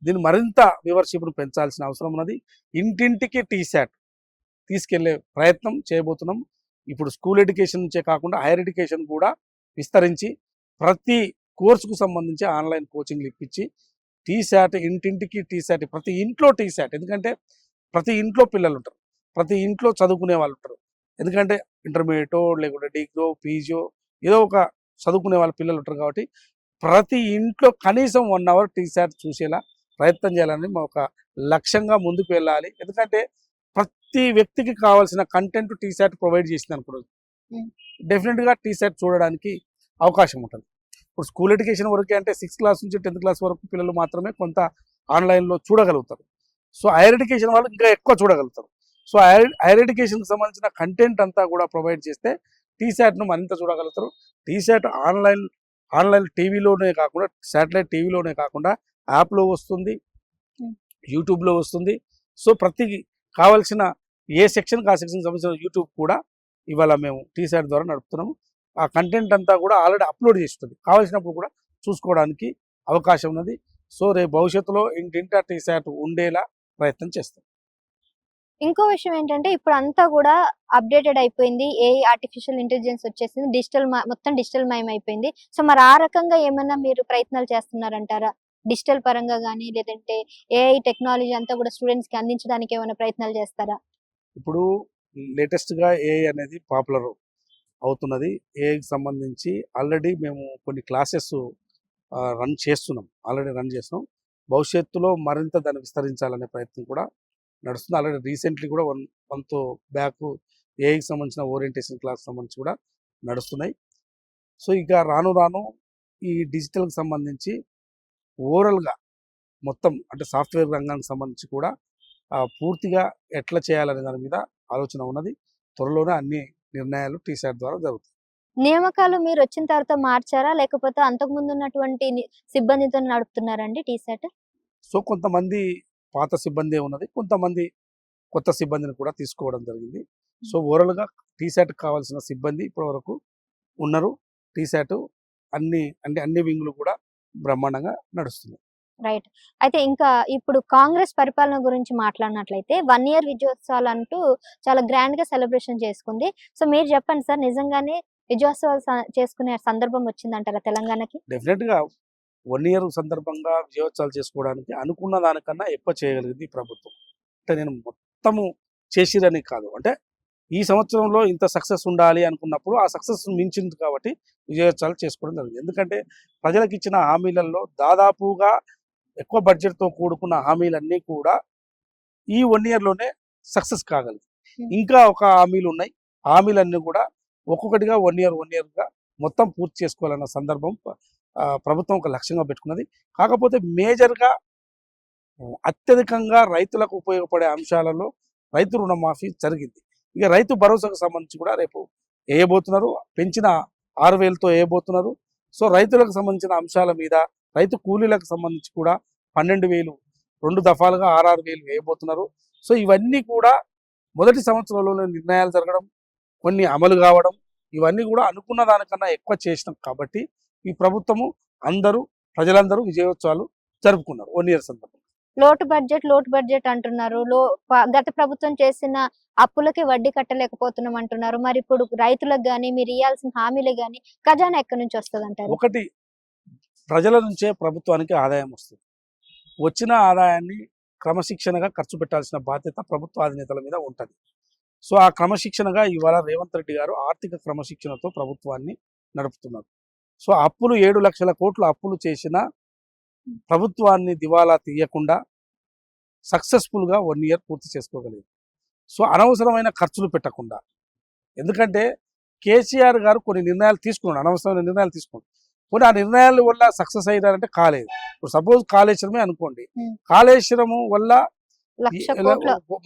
దీన్ని మరింత వ్యూవర్‌షిప్‌ను పెంచాల్సిన అవసరం ఉన్నది. ఇంటింటికి టీశాట్ తీసుకెళ్లే ప్రయత్నం చేయబోతున్నాం. ఇప్పుడు స్కూల్ ఎడ్యుకేషన్ నుంచే కాకుండా హైయర్ ఎడ్యుకేషన్ కూడా విస్తరించి ప్రతి కోర్సుకు సంబంధించి ఆన్‌లైన్ కోచింగ్‌లు ఇప్పించి టీశాట్ ఇంటింటికి టీశాట్, ప్రతి ఇంట్లో టీశాట్. ఎందుకంటే ప్రతి ఇంట్లో పిల్లలుంటారు. ప్రతి ఇంట్లో చదువుకునే వాళ్ళుంటారు. ఎందుకంటే ఇంటర్మీడియేటో లేకుంటే డిగ్రీయో, పీజీయో ఏదో ఒక చదువుకునే వాళ్ళ పిల్లలుంటారు కాబట్టి ప్రతి ఇంట్లో కనీసం 1 అవర్ టీశాట్ చూసేలా ప్రయత్నం చేయాలని మా ఒక లక్ష్యంగా ముందుకు వెళ్ళాలి. ఎందుకంటే ప్రతి వ్యక్తికి కావాల్సిన కంటెంట్ టీశాట్ ప్రొవైడ్ చేసిందనుకోండి, హ్మ్. డెఫినెట్‌గా టీశాట్ చూడడానికి అవకాశం ఉంటుంది. ఇప్పుడు స్కూల్ ఎడ్యుకేషన్ వరకే అంటే 6th క్లాస్ నుంచి 10th క్లాస్ వరకు పిల్లలు మాత్రమే కొంత ఆన్‌లైన్‌లో చూడగలుగుతారు. సో, హైయర్ ఎడ్యుకేషన్ వాళ్ళు ఇంకా ఎక్కువ చూడగలుగుతారు. సో, హైయర్ ఎడ్యుకేషన్‌కి సంబంధించిన కంటెంట్ అంతా కూడా ప్రొవైడ్ చేస్తే టీశాట్‌ను మరింత చూడగలుగుతారు. టీశాట్ ఆన్‌లైన్ టీవీలోనే కాకుండా శాటిలైట్ టీవీలోనే కాకుండా యాప్‌లో వస్తుంది, హ్మ్. యూట్యూబ్‌లో వస్తుంది. సో, ప్రతి కావాల్సిన ఏ సెక్షన్‌కి ఆ సెక్షన్‌కి సంబంధించిన యూట్యూబ్ కూడా ఇవాళ మేము టీశాట్ ద్వారా నడుపుతున్నాము. ఆ కంటెంట్ అంతా కూడా ఆల్రెడీ అప్లోడ్ చేసి ఉంటుంది. కావాల్సినప్పుడు కూడా చూసుకోవడానికి అవకాశం ఉన్నది. సో, రేపు భవిష్యత్తులో ఇంటింటా టీశాట్ ఉండేలా ప్రయత్నం చేస్తాం. ఇంకో విషయం ఏంటంటే ఇప్పుడంతా కూడా అప్‌డేటెడ్ అయిపోయింది. ఏఐ ఆర్టిఫిషియల్ ఇంటెలిజెన్స్ వచ్చేసింది. మొత్తం డిజిటల్ మయమైపోయింది. సో, మరి ఆ రకంగా ఏమన్నా మీరు ప్రయత్నాలు చేస్తున్నారంటారా? డిజిటల్ పరంగా గాని, లేదంటే ఏఐ టెక్నాలజీ అంతా కూడా స్టూడెంట్స్‌కి అందించడానికి ఏమైనా ప్రయత్నాలు చేస్తారా? ఇప్పుడు లేటెస్ట్‌గా ఏఐ అనేది పాపులర్ అవుతున్నది. ఏఐకి సంబంధించి ఆల్రెడీ మేము కొన్ని క్లాసెస్ రన్ చేస్తున్నాం. ఆల్రెడీ రన్ చేస్తున్నాం. భవిష్యత్తులో మరింత దాన్ని విస్తరించాలనే ప్రయత్నం కూడా నడుస్తుంది. ఆల్రెడీ రీసెంట్‌లీ కూడా మంత్ బ్యాక్ ఏఐకి సంబంధించిన ఓరియంటేషన్ క్లాస్ సంబంధించి కూడా నడుస్తున్నాయి. సో, ఇక రాను రాను ఈ డిజిటల్‌కి సంబంధించి ఓవరాల్‌గా మొత్తం అంటే సాఫ్ట్‌వేర్ రంగానికి సంబంధించి కూడా పూర్తిగా ఎట్లా చేయాలనే దాని మీద ఆలోచన ఉన్నది. త్వరలోనే అన్ని నిర్ణయాలు టీశాట్ ద్వారా జరుగుతాయి. నియామకాలు మీరొచ్చిన తర్వాత మార్చారా? లేకపోతే అంతకుముందు ఉన్నటువంటి సిబ్బందితోనే నడుపుతున్నారండి టీశాట్? సో, కొంతమంది పాత సిబ్బందే ఉన్నది. కొంతమంది కొత్త సిబ్బందిని కూడా తీసుకోవడం జరిగింది. సో, ఓవరాల్‌గా టీశాట్‌కి కావాల్సిన సిబ్బంది ఇప్పటివరకు ఉన్నారు. టీశాట్ అన్ని వింగ్‌లు కూడా బ్రహ్మాండంగా నడుస్తున్నాయి. రైట్. అయితే ఇంకా ఇప్పుడు కాంగ్రెస్ పరిపాలన గురించి మాట్లాడినట్లయితే 1 ఇయర్ విజయోత్సవాలంటూ చాలా గ్రాండ్‌గా సెలబ్రేషన్ చేసుకుంది. సో, మీరు చెప్పండి సార్, నిజంగానే విజయోత్సవాలు చేసుకునే సందర్భం వచ్చిందంటారా తెలంగాణకి? డెఫినెట్‌గా 1 ఇయర్ సందర్భంగా విజయోత్సవాలు చేసుకోవడానికి అనుకున్న దానికన్నా ఎక్కువ చేయగలిగింది ఈ ప్రభుత్వం. అంటే నేను మొత్తము చేసిరని కాదు. అంటే ఈ సంవత్సరంలో ఇంత సక్సెస్ ఉండాలి అనుకున్నప్పుడు ఆ సక్సెస్ మించింది కాబట్టి విజయోత్సవాలు చేసుకోవడం జరిగింది. ఎందుకంటే ప్రజలకిచ్చిన హామీలలో దాదాపుగా ఎక్కువ బడ్జెట్‌తో కూడుకున్న హామీలన్నీ కూడా ఈ 1 ఇయర్‌లోనే సక్సెస్ కాగలిగాయి. ఇంకా ఒక హామీలున్నాయి. హామీలన్నీ కూడా ఒక్కొక్కటిగా 1 ఇయర్‌గా మొత్తం పూర్తి చేసుకోవాలన్న సందర్భం ప్రభుత్వం ఒక లక్ష్యంగా పెట్టుకున్నది. కాకపోతే మేజర్‌గా అత్యధికంగా రైతులకు ఉపయోగపడే అంశాలలో రైతు రుణమాఫీ జరిగింది. ఇక రైతు భరోసాకు సంబంధించి కూడా రేపు ఏయబోతున్నారు. పెంచిన 6,000తో ఏయబోతున్నారు. సో, రైతులకు సంబంధించిన అంశాల మీద రైతు కూలీలకు సంబంధించి కూడా 12,000 2 దఫాలుగా 6,000 వేయబోతున్నారు. సో, ఇవన్నీ కూడా మొదటి సంవత్సరంలోనే నిర్ణయాలు జరగడం, కొన్ని అమలు కావడం, ఇవన్నీ కూడా అనుకున్న దానికన్నా ఎక్కువ చేసినాం కాబట్టి ఈ ప్రభుత్వము ప్రజలందరూ విజయోత్సవాలు జరుపుకున్నారు 1 ఇయర్ సందర్భంగా. లోటు బడ్జెట్ అంటున్నారు. గత ప్రభుత్వం చేసిన అప్పులకి వడ్డీ కట్టలేకపోతున్నాం అంటున్నారు. మరిప్పుడు రైతులకు గాని, మీరు ఇయ్యాల్సిన హామీలు గాని ఖజానా ఎక్కడి నుంచి వస్తదంటారు? ఒకటి ప్రజల నుంచే ప్రభుత్వానికి ఆదాయం వస్తుంది. వచ్చిన ఆదాయాన్ని క్రమశిక్షణగా ఖర్చు పెట్టాల్సిన బాధ్యత ప్రభుత్వ అధినేతల మీద ఉంటుంది. సో ఆ క్రమశిక్షణగా ఇవాళ రేవంత్ రెడ్డి గారు ఆర్థిక క్రమశిక్షణతో ప్రభుత్వాన్ని నడుపుతున్నారు. సో అప్పులు 7 లక్షల కోట్లు అప్పులు చేసిన ప్రభుత్వాన్ని దివాలా తీయకుండా సక్సెస్ఫుల్గా 1 ఇయర్ పూర్తి చేసుకోగలిగింది. సో అనవసరమైన ఖర్చులు పెట్టకుండా, ఎందుకంటే కేసీఆర్ గారు కొన్ని నిర్ణయాలు తీసుకున్నాడు, అనవసరమైన నిర్ణయాలు తీసుకున్నాడు. కొన్ని ఆ నిర్ణయాల వల్ల సక్సెస్ అయ్యారంటే కాలేదు. ఇప్పుడు సపోజ్ కాళేశ్వరమే అనుకోండి, కాళేశ్వరము వల్ల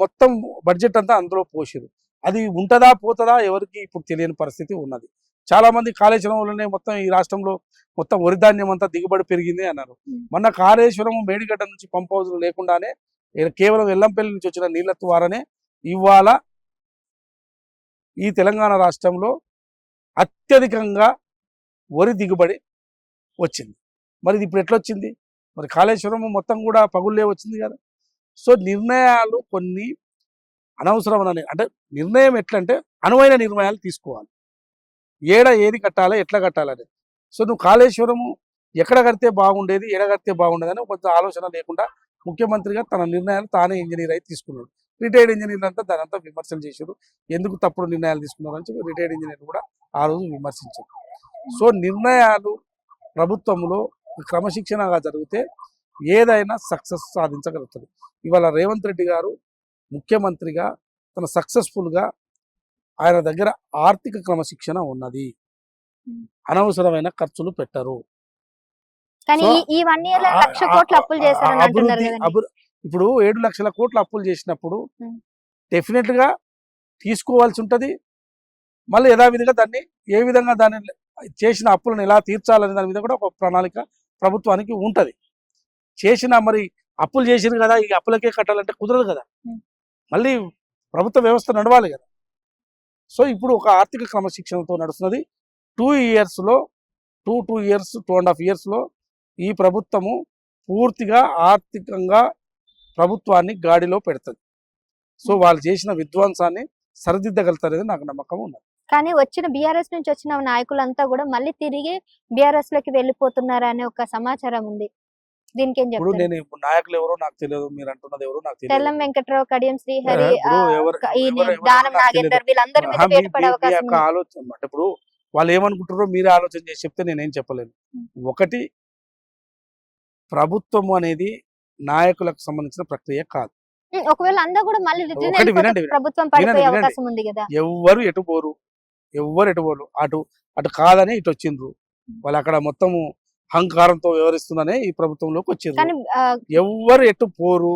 మొత్తం బడ్జెట్ అంతా అందులో పోసిరు. అది ఉంటుందా పోతుందా ఎవరికి ఇప్పుడు తెలియని పరిస్థితి ఉన్నది. చాలా మంది కాళేశ్వరం వల్లనే మొత్తం ఈ రాష్ట్రంలో మొత్తం వరి ధాన్యం అంతా దిగుబడి పెరిగింది అన్నారు. మొన్న కాళేశ్వరం మేడిగడ్డ నుంచి పంప్ హౌజులు లేకుండానే కేవలం ఎల్లంపల్లి నుంచి వచ్చిన నీళ్ల ద్వారానే ఇవాళ ఈ తెలంగాణ రాష్ట్రంలో అత్యధికంగా వరి దిగుబడి వచ్చింది. మరి ఇది ఇప్పుడు ఎట్లా వచ్చింది? మరి కాళేశ్వరం మొత్తం కూడా పగుళ్ళే వచ్చింది కదా. సో నిర్ణయాలు కొన్ని అనవసరమైన, అంటే నిర్ణయం ఎట్లంటే అనువైన నిర్ణయాలు తీసుకోవాలి. ఏది కట్టాలి, ఎట్లా కట్టాలని. సో నువ్వు కాళేశ్వరము ఎక్కడ కడితే బాగుండేది, ఎడ కడితే బాగుండేదని కొంచెం ఆలోచన లేకుండా ముఖ్యమంత్రిగా తన నిర్ణయాలు తానే ఇంజనీర్ అయితే తీసుకున్నాడు. రిటైర్డ్ ఇంజనీర్ అంతా దానంతా విమర్శలు చేశారు. ఎందుకు తప్పుడు నిర్ణయాలు తీసుకున్నారు అని చెప్పి రిటైర్డ్ ఇంజనీర్ కూడా ఆ రోజు విమర్శించారు. సో నిర్ణయాలు ప్రభుత్వంలో క్రమశిక్షణగా జరిగితే ఏదైనా సక్సెస్ సాధించగలుగుతుంది. ఇవాళ రేవంత్ రెడ్డి గారు ముఖ్యమంత్రిగా తన సక్సెస్ఫుల్గా ఆయన దగ్గర ఆర్థిక క్రమశిక్షణ ఉన్నది, అనవసరమైన ఖర్చులు పెట్టరు. ఇప్పుడు 7 లక్షల కోట్లు అప్పులు చేసినప్పుడు డెఫినెట్ గా తీసుకోవాల్సి ఉంటది. మళ్ళీ యథావిధిగా దాన్ని ఏ విధంగా దాన్ని చేసిన అప్పులను ఎలా తీర్చాలనే దాని మీద కూడా ఒక ప్రణాళిక ప్రభుత్వానికి ఉంటది. చేసిన మరి అప్పులు చేసింది కదా, ఈ అప్పులకే కట్టాలంటే కుదరదు కదా, మళ్ళీ ప్రభుత్వ వ్యవస్థ నడవాలి కదా. సో ఇప్పుడు ఒక ఆర్థిక క్రమశిక్షణతో నడుస్తున్నది. 2 ఇయర్స్లో 2.5 ఇయర్స్లో ఈ ప్రభుత్వము పూర్తిగా ఆర్థికంగా ప్రభుత్వాన్ని గాడిలో పెడుతుంది. సో వాళ్ళు చేసిన విధ్వంసాన్ని సరిదిద్దగలుగుతారని నాకు నమ్మకం ఉన్నది. కానీ వచ్చిన బీఆర్ఎస్ నుంచి వచ్చిన నాయకులంతా కూడా మళ్ళీ తిరిగి బీఆర్ఎస్ లోకి వెళ్ళిపోతున్నారు అనే ఒక సమాచారం ఉంది. దీనికి ఏం చెప్తారు? నేను నాయకులు ఎవరో నాకు తెలియదు, మీరు అంటున్నది ఎవరో నాకు తెలియదు. తెల్లం వెంకట్రావు, కడియం శ్రీహరి, దానం నాగేందర్ వీళ్ళందరి మీద వేటుపడే అవకాశం ఉంది. ఆలోచన అంటే ఇప్పుడు వాళ్ళు ఏమనుకుంటారో మీరే ఆలోచన చేసి చెప్తే నేనేం చెప్పలేను. ఒకటి, ప్రభుత్వం అనేది నాయకులకు సంబంధించిన ప్రక్రియ కాదు. ఒకవేళ అందరూ కూడా మళ్ళీ ప్రభుత్వం పడిపోయే అవకాశం ఉంది కదా. ఎవ్వరు ఎటు పోరు, అటు అటు కాదని ఇటు వచ్చిండ్రు. వాళ్ళు అక్కడ మొత్తము అహంకారంతో వ్యవహరిస్తుందనే ఈ ప్రభుత్వంలోకి వచ్చిండ్రు. ఎవ్వరు ఎటు పోరు.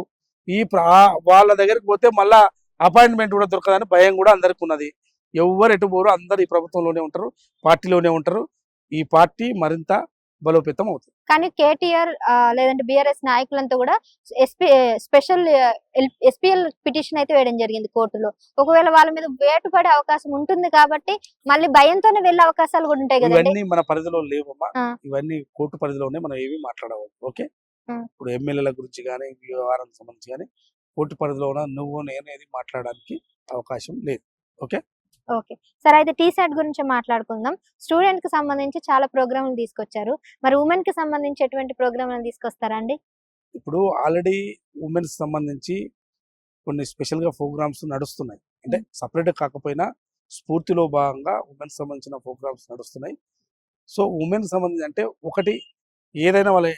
వాళ్ళ దగ్గరికి పోతే మళ్ళా అపాయింట్మెంట్ కూడా దొరకదని భయం కూడా అందరికి ఉన్నది. ఎవ్వరు ఎటు పోరు, అందరు ఈ ప్రభుత్వంలోనే ఉంటారు, పార్టీలోనే ఉంటారు. ఈ పార్టీ మరింత బలోపేతం అవుతుంది. కానీ కేటీఆర్ లేదంటే బీఆర్ఎస్ నాయకులంతా కూడా స్పెషల్ ఎస్పీఎల్ పిటిషన్ అయితే వేయడం జరిగింది కోర్టులో. ఒకవేళ వాళ్ళ మీద వేటుపడే అవకాశం ఉంటుంది కాబట్టి మళ్ళీ భయంతోనే వెళ్ళే అవకాశాలు కూడా ఉంటాయి కదా. ఇవన్నీ మన పరిధిలో లేవమ్మా, ఇవన్నీ కోర్టు పరిధిలోనే మనం ఏమీ మాట్లాడవచ్చు. ఓకే, ఇప్పుడు ఎమ్మెల్యేల గురించి కానీ వ్యవహారానికి సంబంధించి కానీ కోర్టు పరిధిలో ఉన్న నువ్వు నేనేది మాట్లాడడానికి అవకాశం లేదు. ఓకే ఓకే సరే, అయితే టీసాట్ గురించి మాట్లాడుకుందాం. స్టూడెంట్ కి సంబంధించి చాలా ప్రోగ్రాంలు తీసుకొచ్చారు, మరి ఉమెన్ కి సంబంధించి ఎటువంటి ప్రోగ్రాంలు తీసుకొస్తారా అండి? ఇప్పుడు ఆల్రెడీ ఉమెన్స్ సంబంధించి కొన్ని స్పెషల్ గా ప్రోగ్రామ్స్ నడుస్తున్నాయి. అంటే సపరేట్ కాకపోయినా స్ఫూర్తిలో భాగంగా ఉమెన్స్ సంబంధించిన ప్రోగ్రామ్స్ నడుస్తున్నాయి. సో ఉమెన్ సంబంధించి అంటే ఒకటి, ఏదైనా వాళ్ళ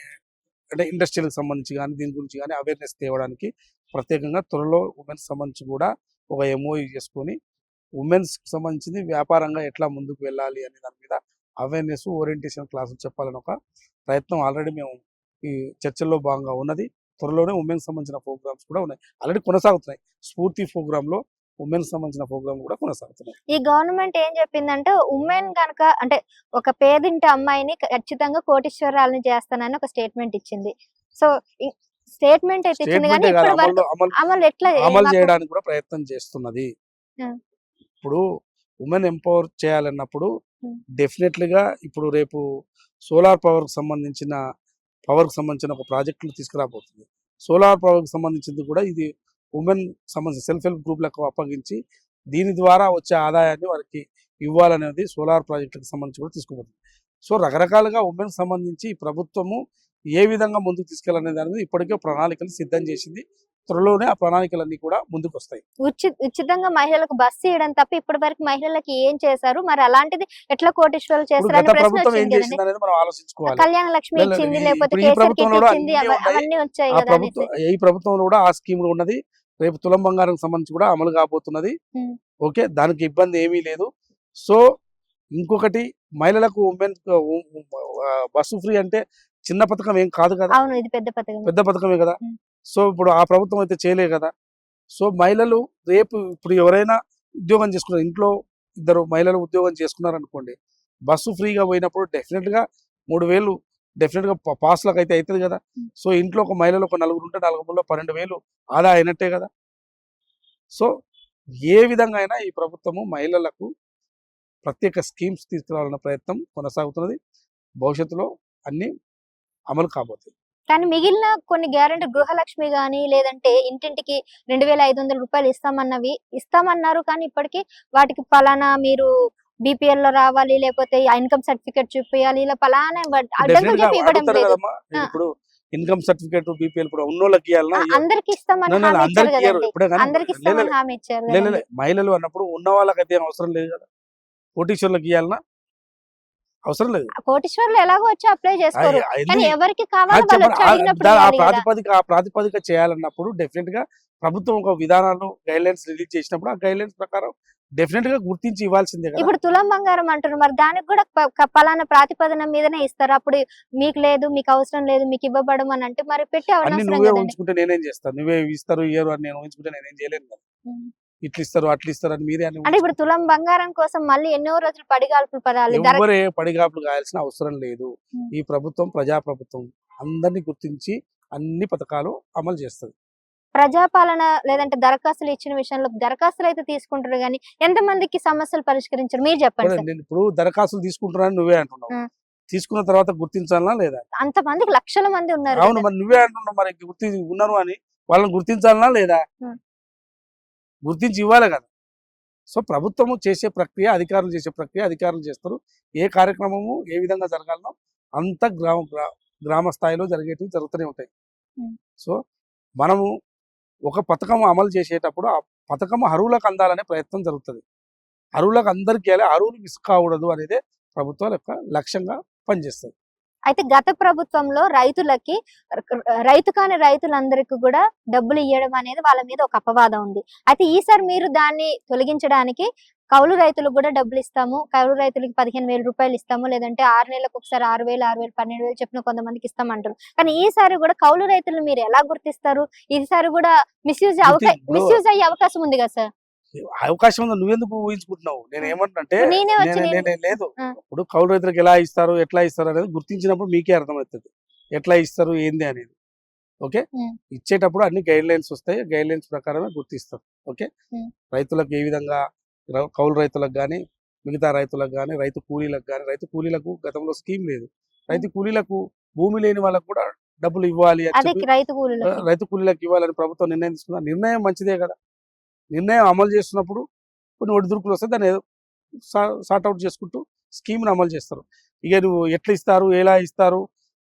అంటే ఇండస్ట్రీలకు సంబంధించి కానీ దీని గురించి కానీ అవేర్నెస్ తేవడానికి ప్రత్యేకంగా త్వరలో ఉమెన్స్ సంబంధించి కూడా ఒక MOU చేసుకొని ఉమెన్స్ సంబంధించింది వ్యాపారంగా ఎట్లా ముందుకు వెళ్ళాలి అనే దాని మీద అవేర్నెస్ ఓరియంటేషన్ క్లాసులు చెప్పాలని ఒక ప్రయత్నం ఆల్రెడీ మేము ఈ చర్చల్లో భాగంగా ఉన్నది. త్వరలోనే ఉమెన్స్ సంబంధించిన ప్రోగ్రామ్స్ కూడా ఉన్నాయి, ఆల్రెడీ కొనసాగుతున్నాయి. స్ఫూర్తి ప్రోగ్రామ్ లో ఉమెన్స్ సంబంధించిన ప్రోగ్రామ్ కూడా కొనసాగుతున్నాయి. ఈ గవర్నమెంట్ ఏం చెప్పిందంటే ఉమెన్ కనుక అంటే ఒక పేదింటి అమ్మాయిని ఖచ్చితంగా కోటీశ్వరాలను చేస్తానని ఒక స్టేట్మెంట్ ఇచ్చింది. సో స్టేట్మెంట్ అయితే ఇచ్చింది కానీ అమలు చేయడానికి కూడా ప్రయత్నం చేస్తున్నది. ఇప్పుడు ఉమెన్ ఎంపవర్ చేయాలన్నప్పుడు డెఫినెట్లీగా ఇప్పుడు రేపు సోలార్ పవర్ కి సంబంధించిన ఒక ప్రాజెక్టులు తీసుకురాబోతుంది. సోలార్ పవర్ కి సంబంధించింది కూడా ఇది ఉమెన్ సంబంధించి సెల్ఫ్ హెల్ప్ గ్రూప్లకు అప్పగించి దీని ద్వారా వచ్చే ఆదాయాన్ని వారికి ఇవ్వాలనేది సోలార్ ప్రాజెక్టులకు సంబంధించి కూడా తీసుకుపోతుంది. సో రకరకాలుగా ఉమెన్కి సంబంధించి ఈ ప్రభుత్వము ఏ విధంగా ముందుకు తీసుకెళ్ళాలనే దాని మీద ఇప్పటికే ప్రణాళికలు సిద్ధం చేసింది. త్వరలోనే ఆ ప్రణాళికలన్నీ కూడా ముందుకు వస్తాయి. ఉచితంగా మహిళలకు బస్సు ఇవ్వడం తప్ప ఇప్పటి వరకు మహిళలకి ఏం చేశారు? మరి అలాంటిది ఎట్లా కోటీశ్వరులు ఇప్పుడు చేస్తారని గత ప్రశ్న ప్రభుత్వం ఏం వచ్చింది కదండి. చేసింది అనేది మనం ఆలోచించుకోవాలి. కళ్యాణ లక్ష్మి లేదు, ఇచ్చింది, ఈ- లేకపోతే ఇప్పుడు ఈ కేసీఆర్ కిట్ ప్రభుత్వంలో కూడా ఇచ్చింది, అన్నీ ఉన్నాయి. అవన్నీ వచ్చాయి ఆ కదా ప్రభుత్వం అనేసి. ఈ ప్రభుత్వంలో కూడా ఆ స్కీమ్ ఉన్నది. రేపు తులం బంగారం సంబంధించి కూడా అమలు కాబోతున్నది. ఉమ్. ఓకే, దానికి ఇబ్బంది ఏమీ లేదు. సో ఇంకొకటి, మహిళలకు ఉమెన్ బస్సు ఫ్రీ అంటే చిన్న పథకం ఏం కాదు కదా, అవును, ఇది పెద్ద పథకం. పెద్ద పథకమే కదా. ఉమ్. సో ఇప్పుడు ఆ ప్రభుత్వం అయితే చేయలే కదా. సో మహిళలు రేపు ఇప్పుడు ఎవరైనా ఉద్యోగం చేసుకున్నారు, ఇంట్లో ఇద్దరు మహిళలు ఉద్యోగం చేసుకున్నారు అనుకోండి, బస్సు ఫ్రీగా పోయినప్పుడు డెఫినెట్గా 3,000 డెఫినెట్గా పాస్లకు అయితే అవుతుంది కదా. సో ఇంట్లో ఒక మహిళలు ఒక 4 ఉంటే 4 12,000 ఆదా అయినట్టే కదా. సో ఏ విధంగా అయినా ఈ ప్రభుత్వము మహిళలకు ప్రత్యేక స్కీమ్స్ తీసుకురావాలన్న ప్రయత్నం కొనసాగుతున్నది. భవిష్యత్తులో అన్ని అమలు కాబోతాయి. కానీ మిగిలిన కొన్ని గ్యారెంటీ గృహలక్ష్మి గాని, లేదంటే ఇంటింటికి 2,500 రూపాయలు ఇస్తామన్నారు. కానీ ఇప్పటికీ వాటికి పలానా మీరు బీపీఎల్ లో రావాలి, లేకపోతే ఇన్కమ్ సర్టిఫికేట్ చూపించాలి, ఇలా పలానా అడ్డంకులు డెఫినెట్గా చెప్పి ఇవ్వడం అడుగుతారు లేదు. కదమ్మా. ఇప్పుడు ఇన్కమ్ సర్టిఫికేట్ బీపీఎల్ ఇప్పుడు ఉన్నోళ్ళకి ఇవ్వాలన్నా అందరికి ఇస్తామని హామీ ఇచ్చారు అందరికి ఇయ్యరు. కదండి. ఇప్పుడే కానీ అందరికి ఇస్తామని హామీ ఇచ్చారు కదండి. లేదు, మహిళలు అన్నప్పుడు ఉన్న వాళ్ళకైతే ఏం అవసరం లేదు కదా. కోటీశ్వర్లకు ఇవ్వాలన్నా అవసరం లేదు. కోటీశ్వర్లు ఎలాగో వచ్చి అప్లై చేసుకోరు. కానీ ఎవరికి కావాలో అది వాళ్ళు చెప్పండి. వచ్చి అడిగినప్పుడు ఆ ఇవ్వాలి కదా. ప్రాతిపదిక చేయాలన్నప్పుడు డెఫినెట్ గా ప్రభుత్వం ఒక విధానాలు గైడ్ లైన్స్ రిలీజ్ చేసినప్పుడు ఆ గైడ్ లైన్స్ ప్రకారం డెఫినెట్ గా గుర్తించి ఇవ్వాల్సిందే కదా. ఇప్పుడు తులం బంగారం అంటున్నారు, మరి దానికి కూడా పలానా ప్రాతిపదన మీదనే ఇస్తారు. అప్పుడు మీకు లేదు, మీకు అవసరం లేదు, మీకు ఇవ్వబడం అని అంటే మరి పెట్టి అన్ని అవసరం నువ్వే కదండి. ఉంచుకుంటే నేనేం చేస్తాను, నువ్వే ఇస్తారు ఇయ్యరు అని నేను ఉంచుకుంటే నేనేం చేయలేను కదా. ఉమ్. ఇట్లు ఇస్తారు అట్లు ఇస్తారు అని మీరే అని అంటే ఇప్పుడు తులం బంగారం కోసం మళ్ళీ ఎన్నో రోజులు పడిగాల్పులు పడాలి. ఎవరే పడిగాపులు కాయాల్సిన అవసరం లేదు. ఉమ్. ఈ ప్రభుత్వం ప్రజాప్రభుత్వం అందరినీ గుర్తించి అన్ని పథకాలు అమలు చేస్తుంది. ప్రజాపాలన లేదంటే దరఖాస్తులు ఇచ్చిన విషయంలో దరఖాస్తులు అయితే తీసుకుంటారు, కానీ ఎంతమందికి సమస్యలు పరిష్కరించారు మీరు చెప్పండి సార్. నేను ఇప్పుడు దరఖాస్తులు తీసుకుంటున్నాను నువ్వే అంటున్నావు. ఆ. తీసుకున్న తర్వాత గుర్తించాలనా లేదా? అంతమందికి లక్షల మంది ఉన్నారు అవును, కదా. మరి నువ్వే అంటున్నావు, మరి ఉన్నారు అని వాళ్ళని గుర్తించాలనా లేదా? ఉమ్. గుర్తించి ఇవ్వాలి కదా. సో ప్రభుత్వము చేసే ప్రక్రియ, అధికారులు చేసే ప్రక్రియ అధికారులు చేస్తారు. ఏ కార్యక్రమము ఏ విధంగా జరగాలనో అంత గ్రామ స్థాయిలో జరుగుతూనే ఉంటాయి. ఉమ్. సో మనము ఒక పథకం అమలు చేసేటప్పుడు ఆ పథకం అర్హులకు అందాలనే ప్రయత్నం జరుగుతుంది. అర్హులకు అందరికీ అర్హులు మిస్ కాకూడదు అనేది ప్రభుత్వాల యొక్క లక్ష్యంగా పనిచేస్తుంది. అయితే గత ప్రభుత్వంలో రైతులకి రైతు కాని రైతులందరికీ కూడా డబ్బులు ఇవ్వడం అనేది వాళ్ళ మీద ఒక అపవాదం ఉంది. అయితే ఈసారి మీరు దాన్ని తొలగించడానికి కౌలు రైతులకు కూడా డబ్బులు ఇస్తాము, కౌలు రైతులకి 15,000 రూపాయలు ఇస్తాము, లేదంటే 6 నెలలకు ఒకసారి 6,000, 6,000, 12,000 చెప్పిన కొంతమందికి ఇస్తామంటారు. కానీ ఈసారి కూడా కౌలు రైతులు మీరు ఎలా గుర్తిస్తారు? ఈసారి కూడా మిస్యూజ్ అయ్యే అవకాశం ఉంది కదా సార్. అవకాశం ఉందో నువ్వెందుకు ఊహించుకుంటున్నావు? నేను ఏమంటున్నానంటే నేనే వచ్చి లేదు, ఆ. ఇప్పుడు కౌలు రైతులకు ఎలా ఇస్తారు ఎట్లా ఇస్తారు అనేది గుర్తించినప్పుడు మీకే అర్థమవుతుంది ఎట్లా ఇస్తారు ఏంది అనేది. ఓకే, ఉమ్. ఇచ్చేటప్పుడు అన్ని గైడ్ లైన్స్ వస్తాయి, గైడ్ లైన్స్ ప్రకారమే గుర్తిస్తారు. ఓకే, ఉమ్. రైతులకు ఏ విధంగా కౌలు రైతులకు కానీ మిగతా రైతులకు కానీ రైతు కూలీలకు గతంలో స్కీమ్ లేదు. రైతు కూలీలకు భూమి లేని వాళ్ళకు కూడా డబ్బులు ఇవ్వాలి అని అదే చెప్పి రైతు కూలీలకి. రైతు కూలీలకు ఇవ్వాలని ప్రభుత్వం నిర్ణయం తీసుకున్న నిర్ణయం మంచిదే కదా. నిర్ణయం అమలు చేస్తున్నప్పుడు కొన్ని ఒడిదుడుకులు వస్తే దాన్ని సార్ట్అవుట్ చేసుకుంటూ స్కీమ్ని అమలు చేస్తారు. ఇక నువ్వు ఎట్లా ఇస్తారు ఎలా ఇస్తారు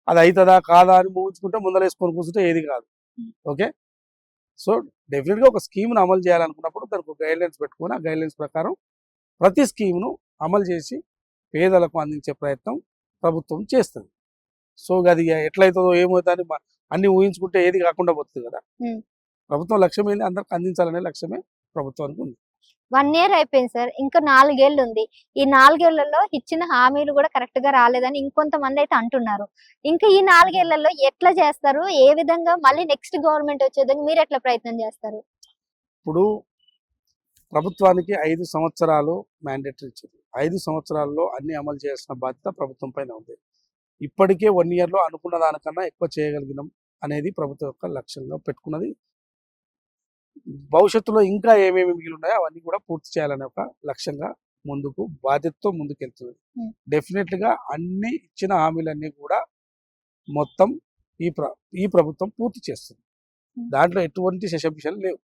అది అవుతుందా కాదా అని ఊహించుకుంటే ముందరేసుకొని కూర్చుంటే ఏది కాదు. ఓకే, సో డెఫినెట్గా ఒక స్కీమ్ను అమలు చేయాలనుకున్నప్పుడు దానికి ఒక గైడ్ లైన్స్ పెట్టుకొని ఆ గైడ్ లైన్స్ ప్రకారం ప్రతి స్కీమ్ను అమలు చేసి పేదలకు అందించే ప్రయత్నం ప్రభుత్వం చేస్తుంది. సో అది ఎట్లయితుందో ఏమవుతుందని అన్ని ఊహించుకుంటే ఏది కాకుండా పోతుంది కదా. ప్రభుత్వం లక్ష్యం ఏంటి? అందరికి అందించాలనే లక్ష్యమే ప్రభుత్వానికి ఉంది. 1 year అయిపోయింది సార్, ఇంకా 4 ఏళ్ళు ఉంది. ఈ 4 ఏళ్లలో ఇచ్చిన హామీలు కూడా కరెక్ట్ గా రాలేదని ఇంకొంతమంది అయితే అంటున్నారు. ఇంకా ఈ 4 ఏళ్లలో ఎట్లా చేస్తారు? ఏ విధంగా మళ్ళీ నెక్స్ట్ గవర్నమెంట్ వచ్చేదానికి మీరు ఎట్లా ప్రయత్నం చేస్తారు? ఇప్పుడు ప్రభుత్వానికి 5 సంవత్సరాలు మ్యాండేటరీ ఇచ్చింది. 5 సంవత్సరాల్లో అన్ని అమలు చేయాల్సిన బాధ్యత ప్రభుత్వం పైన ఉంది. ఇప్పటికే 1 year లో అనుకున్న దానికన్నా ఎక్కువ చేయగలిగినాం అనేది ప్రభుత్వం యొక్క లక్ష్యంగా పెట్టుకున్నది. భవిష్యత్తులో ఇంకా ఏమేమి మిగిలి ఉన్నాయో అవన్నీ కూడా పూర్తి చేయాలనే ఒక లక్ష్యంగా ముందుకు బాధ్యతతో ముందుకెళ్తుంది. డెఫినెట్గా అన్ని ఇచ్చిన హామీలన్నీ కూడా మొత్తం ఈ ప్రభుత్వం పూర్తి చేస్తుంది. దాంట్లో ఎటువంటి శశబిషలు లేవు.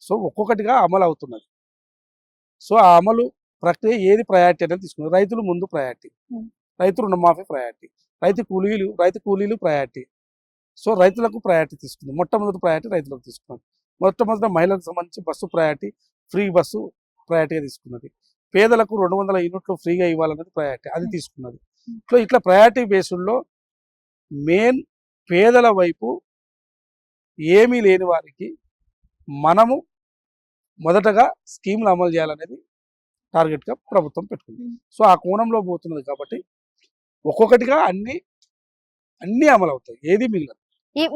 సో ఒక్కొక్కటిగా అమలు అవుతున్నది. సో ఆ అమలు ప్రక్రియ ఏది ప్రయారిటీ అనేది తీసుకున్నారు. రైతులు ముందు ప్రయారిటీ, రైతు రుణమాఫీ ప్రయారిటీ, రైతు కూలీలు ప్రయారిటీ. సో రైతులకు ప్రయారిటీ తీసుకుంది. మొట్టమొదటి ప్రయారిటీ రైతులకు తీసుకున్నది. మొట్టమొదటి మహిళలకు సంబంధించి బస్సు ప్రయారిటీ, ఫ్రీ బస్సు ప్రయారిటీగా తీసుకున్నది. పేదలకు 200 యూనిట్లు ఫ్రీగా ఇవ్వాలనేది ప్రయారిటీ, అది తీసుకున్నది. సో ఇట్లా ప్రయారిటీ బేస్డ్లో మెయిన్ పేదల వైపు ఏమీ లేని వారికి మనము మొదటగా స్కీమ్లు అమలు చేయాలనేది టార్గెట్గా ప్రభుత్వం పెట్టుకుంది. సో ఆ కోణంలో పోతున్నది కాబట్టి ఒక్కొక్కటిగా అన్ని అమలు అవుతాయి, ఏది మిగలదు.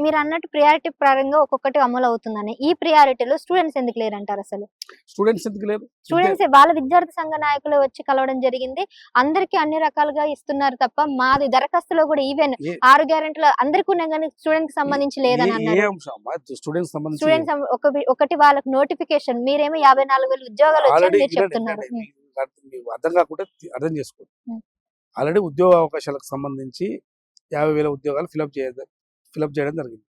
మీరు అన్నట్టు ప్రియారిటీ పరంగా ఒక్కొక్కటి అమలు అవుతుందని, ఈ ప్రియారిటీలో స్టూడెంట్స్ ఎందుకు లేరు అంటారు? అసలు స్టూడెంట్స్ ఎందుకు లేరు? స్టూడెంట్స్ వాళ్ళ విద్యార్థి సంఘ నాయకులు వచ్చి కలవడం జరిగింది. అందరికి అన్ని రకాలుగా ఇస్తున్నారు తప్ప మాది దరఖాస్తులో కూడా ఈవెన్ 6 గ్యారెంటీలు అందరికీ ఉన్నాయి కానీ స్టూడెంట్ కి సంబంధించి లేదని అన్నారు. స్టూడెంట్స్ ఒకటి వాళ్ళకి నోటిఫికేషన్, మీరేమో 54,000 ఉద్యోగాలు వచ్చాయని మీరు చెప్తున్నారు. అర్థం కాకుండా అర్థం చేసుకో. ఆల్రెడీ ఉద్యోగ అవకాశాలకు సంబంధించి 50,000 ఉద్యోగాలు ఫిలప్ చేయడం జరిగింది.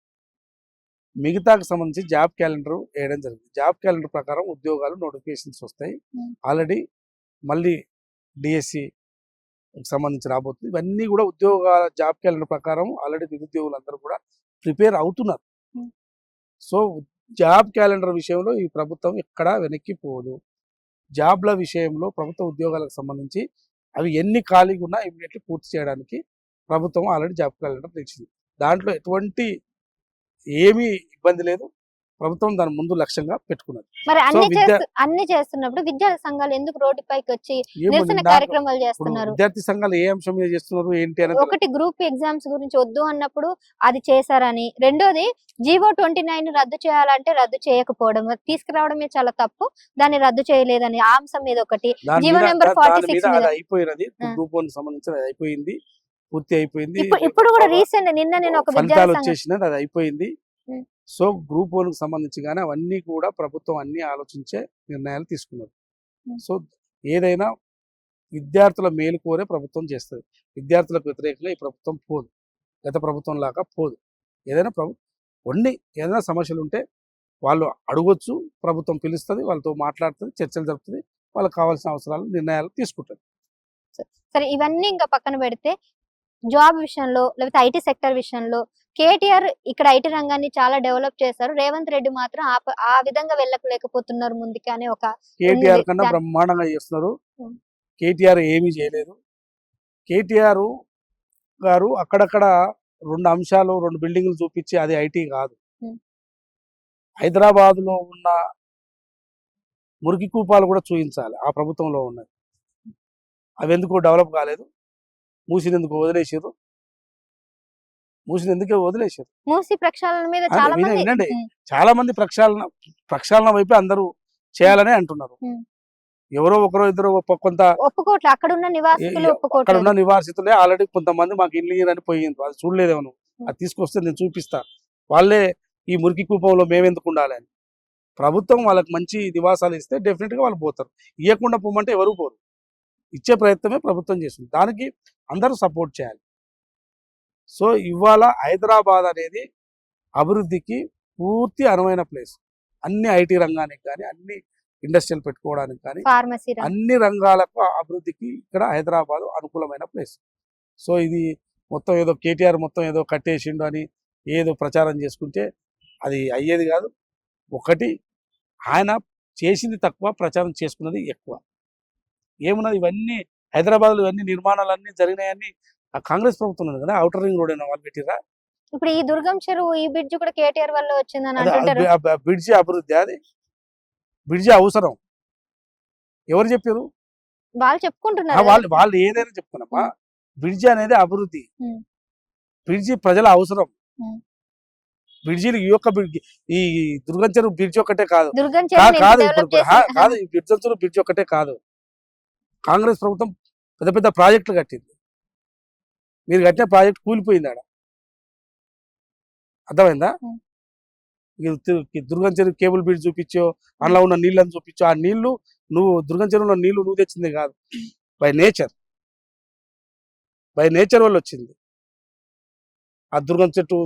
మిగతాకు సంబంధించి జాబ్ క్యాలెండర్ వేయడం జరిగింది. జాబ్ క్యాలెండర్ ప్రకారం ఉద్యోగాలు నోటిఫికేషన్స్ వస్తాయి. ఆల్రెడీ మళ్ళీ డిఎస్సి సంబంధించి రాబోతుంది. ఇవన్నీ కూడా ఉద్యోగాల జాబ్ క్యాలెండర్ ప్రకారం ఆల్రెడీ నిరుద్యోగులందరూ కూడా ప్రిపేర్ అవుతున్నారు. సో జాబ్ క్యాలెండర్ విషయంలో ఈ ప్రభుత్వం ఎక్కడా వెనక్కిపోదు. జాబ్ల విషయంలో ప్రభుత్వ ఉద్యోగాలకు సంబంధించి అవి ఎన్ని ఖాళీగా ఉన్నా ఇమీడియట్లీ పూర్తి చేయడానికి ప్రభుత్వం ఆల్రెడీ జాబ్ క్యాలెండర్ తెచ్చింది. దాంట్లో ఎటువంటి ఏమీ ఇబ్బంది లేదు. ప్రభుత్వం దాని ముందు లక్ష్యంగా పెట్టుకున్నది. మరి అన్ని చేస్తున్నప్పుడు విద్యార్థి సంఘాలు ఎందుకు రోడ్డుపైకి వచ్చి నిరసన కార్యక్రమాలు చేస్తున్నారు? విద్యార్థి సంఘాలు ఏ అంశం మీద చేస్తున్నారు ఏంటి అనేది, ఒకటి గ్రూప్ ఎగ్జామ్స్ గురించి వద్దు అన్నప్పుడు అది చేశారని, రెండోది జీవో 29 రద్దు చేయాలంటే రద్దు చేయకపోవడం, తీసుకురావడమే చాలా తప్పు, దాన్ని రద్దు చేయలేదని ఆ అంశం మీద ఒకటి, జీవో నెంబర్ 46 అయిపోయినది. గ్రూప్ 1 సంబంధించి అయిపోయింది, పూర్తి అయిపోయింది. ఇప్పుడు కూడా రీసెంట్ నిన్న నేను ఒక ఫలితాలు వచ్చేసినది, అది అయిపోయింది. సో గ్రూప్ 1 కు సంబంధించి కానీ అవన్నీ కూడా ప్రభుత్వం అన్ని ఆలోచించే నిర్ణయాలు తీసుకున్నది. సో ఏదైనా విద్యార్థుల మేలు కోరే ప్రభుత్వం చేస్తుంది. విద్యార్థులకు వ్యతిరేకంగా ఈ ప్రభుత్వం పోదు, గత ప్రభుత్వం లాగా పోదు. ఏదైనా సమస్యలు ఉంటే వాళ్ళు అడగొచ్చు, ప్రభుత్వం పిలుస్తుంది, వాళ్ళతో మాట్లాడుతుంది, చర్చలు జరుపుతుంది, వాళ్ళకి కావాల్సిన అవసరాలు నిర్ణయాలు తీసుకుంటుంది. సరే, ఇవన్నీ ఇంకా పక్కన పెడితే జాబ్ విషయంలో లేకపోతే ఐటీ సెక్టర్ విషయంలో కేటీఆర్ ఇక్కడ ఐటీ రంగాన్ని చాలా డెవలప్ చేశారు. రేవంత్ రెడ్డి మాత్రం ఆ విధంగా వెళ్ళలేకపోతున్నారు ముందుకి అనే ఒక కేటీఆర్ కన్నా బ్రహ్మాండంగా చేస్తున్నారు. కేటీఆర్ ఏమీ చేయలేదు. కేటీఆర్ గారు అక్కడక్కడ 2 అంశాలు 2 బిల్డింగ్లు చూపించి అది ఐటీ కాదు. హైదరాబాద్ లో ఉన్న మురికి కూపాలు కూడా చూపించాలి. ఆ ప్రభుత్వంలో ఉన్నది అవి ఎందుకు డెవలప్ కాలేదు? మూసినందుకు వదిలేసారు. మూసి ప్రక్షాళన మీద చాలా మంది ప్రక్షాళన వైపు అందరూ చేయాలని అంటున్నారు. ఎవరో ఒకరో ఇద్దరు కొంత ఒప్పుకోవట్లే. అక్కడ ఉన్న నివాసితులే ఆల్రెడీ కొంతమంది మాకు ఇల్లు అని పోయింది, అది చూడలేదేమో. అది తీసుకొస్తే నేను చూపిస్తా, వాళ్ళే ఈ మురికి కూపంలో మేమెందుకు ఉండాలి అని. ప్రభుత్వం వాళ్ళకి మంచి నివాసాలు ఇస్తే డెఫినెట్ గా వాళ్ళు పోతారు. ఇవ్వకుండా పోమంటే ఎవరు పోరు. ఇచ్చే ప్రయత్నమే ప్రభుత్వం చేస్తుంది. దానికి అందరూ సపోర్ట్ చేయాలి. సో ఇవాళ హైదరాబాద్ అనేది అభివృద్ధికి పూర్తి అనువైన ప్లేస్. అన్ని ఐటీ రంగానికి కానీ, అన్ని ఇండస్ట్రియల్ పెట్టుకోవడానికి కానీ, అన్ని రంగాలకు అభివృద్ధికి ఇక్కడ హైదరాబాద్ అనుకూలమైన ప్లేస్. సో ఇది మొత్తం ఏదో కేటీఆర్ మొత్తం ఏదో కట్టేసిండు అని ఏదో ప్రచారం చేసుకుంటే అది అయ్యేది కాదు. ఒకటి, ఆయన చేసింది తక్కువ, ప్రచారం చేసుకున్నది ఎక్కువ. ఏమున్నది, ఇవన్నీ హైదరాబాద్లో ఇవన్నీ నిర్మాణాలన్నీ జరిగినాయని కాంగ్రెస్ ప్రభుత్వం ఉంది కదా. ఔటర్ రింగ్ రోడ్ అయినా వాళ్ళు పెట్టిరా? ఇప్పుడు ఈ దుర్గం చెరువు, ఈ బ్రిడ్జ్ కూడా కేటీఆర్ వల్ల వచ్చిందని అంటుంటారు. బ్రిడ్జి అభివృద్ధి, అది బ్రిడ్జి అవసరం. ఎవరు చెప్పారు? వాళ్ళు చెప్పుకుంటున్నారు. వాళ్ళు ఏదైనా చెప్తున్నామా, బ్రిడ్జి అనేది అభివృద్ధి. బ్రిడ్జి ప్రజల అవసరం. బ్రిడ్జిలు ఈ దుర్గం చెరువు బ్రిడ్జి ఒక్కటే కాదు, ఈ దుర్గం చెరువు బ్రిడ్జి ఒక్కటే కాదు. కాంగ్రెస్ ప్రభుత్వం పెద్ద పెద్ద ప్రాజెక్టులు కట్టింది. మీరు కట్టిన ప్రాజెక్ట్ కూలిపోయింది ఆడ. అర్థమైందా? దుర్గం చెరువు కేబుల్ బ్రిడ్జ్ చూపించో, అందులో ఉన్న నీళ్ళని చూపించో, ఆ నీళ్లు దుర్గం చెరువులో నీళ్లు నువ్వు తెచ్చింది కాదు, బై నేచర్ వల్ల వచ్చింది. ఆ దుర్గం చెరువు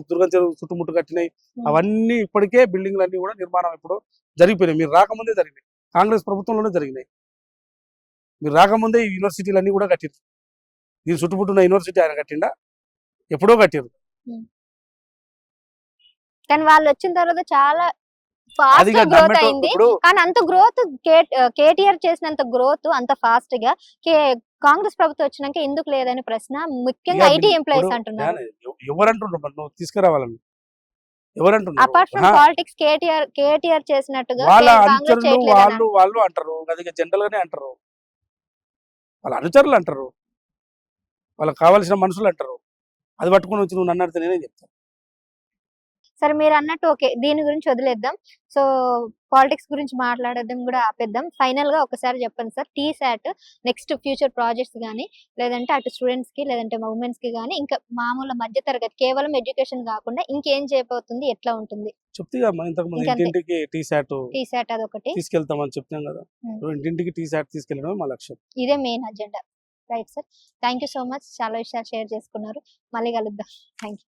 చుట్టుముట్టు కట్టినాయి అవన్నీ. ఇప్పటికే బిల్డింగ్లు అన్ని కూడా నిర్మాణం ఇప్పుడు జరిగిపోయినాయి. మీరు రాకముందే జరిగినాయి, కాంగ్రెస్ ప్రభుత్వంలోనే జరిగినాయి. మీరు రాకముందే ఈ యూనివర్సిటీలన్నీ కూడా కట్టిరు. దీని చుట్టుముట్టున్న యూనివర్సిటీ ఆయన కట్టిండా? ఎప్పుడో కట్టిరు. కానీ వాళ్ళు వచ్చిన తర్వాత చాలా అది ఫాస్ట్ ఇక గ్రోత్ గవర్నమెంట్ అయింది. ఇప్పుడు కానీ అంత గ్రోత్ కేటీఆర్ చేసినంత గ్రోత్ అంత ఫాస్ట్ గా కాంగ్రెస్ ప్రభుత్వం వచ్చినాక ఎందుకు లేదని ప్రశ్న ముఖ్యంగా ఇక ఐటీ ఇప్పుడు ఎంప్లాయీస్ అంటున్నారు. ఎవరంటున్నారు మరి నువ్వు తీసుకురావాలని? ఎవరంటున్నారు? అపార్ట్ ఫ్రమ్ ఆహా, పాలిటిక్స్ కేటీఆర్ చేసినట్టుగా వాళ్ళ కాంగ్రెస్ అనుచరులు చేయట్లేదని వాళ్ళు అంటారు. అది ఇక జనరల్ గానే అంటారు. వాళ్ళ అనుచరులు అంటారు. వాళ్ళకి కావాల్సిన మనుషులు అంటారు. అది పట్టుకొని వచ్చి నువ్వు నన్ను అడిగితే నేనే చెప్తాను. సరే మీరు అన్నట్టు ఓకే, దీని గురించి వదిలేద్దాం. సో పాలిటిక్స్ గురించి మాట్లాడడం కూడా ఆపేద్దాం. ఫైనల్ గా ఒకసారి చెప్పండి sir, T-SAT next future projects కానీ, లేదంటే అటు స్టూడెంట్స్ కి, లేదంటే ఉమెన్స్ కి కానీ, ఇంకా మామూలు మధ్య తరగతి కేవలం ఎడ్యుకేషన్ కాకుండా ఇంకేం చేయబోతుంది, ఎట్లా ఉంటుంది? చెప్తే ఇంతకుముందు ఇంకంతే. ఇంటింటికి టీశాట్ టీశాట్ అదొకటి, తీసుకెళ్తామని చెప్తాం కదా. ఇంటింటికి టీశాట్ తీసుకెళ్ళడమే మా లక్ష్యం. ఇదే main agenda. Right sir, thank you so much, చాలా విషయాలు షేర్ చేసుకున్నారు. మళ్ళీ కలుద్దాం. Thank you.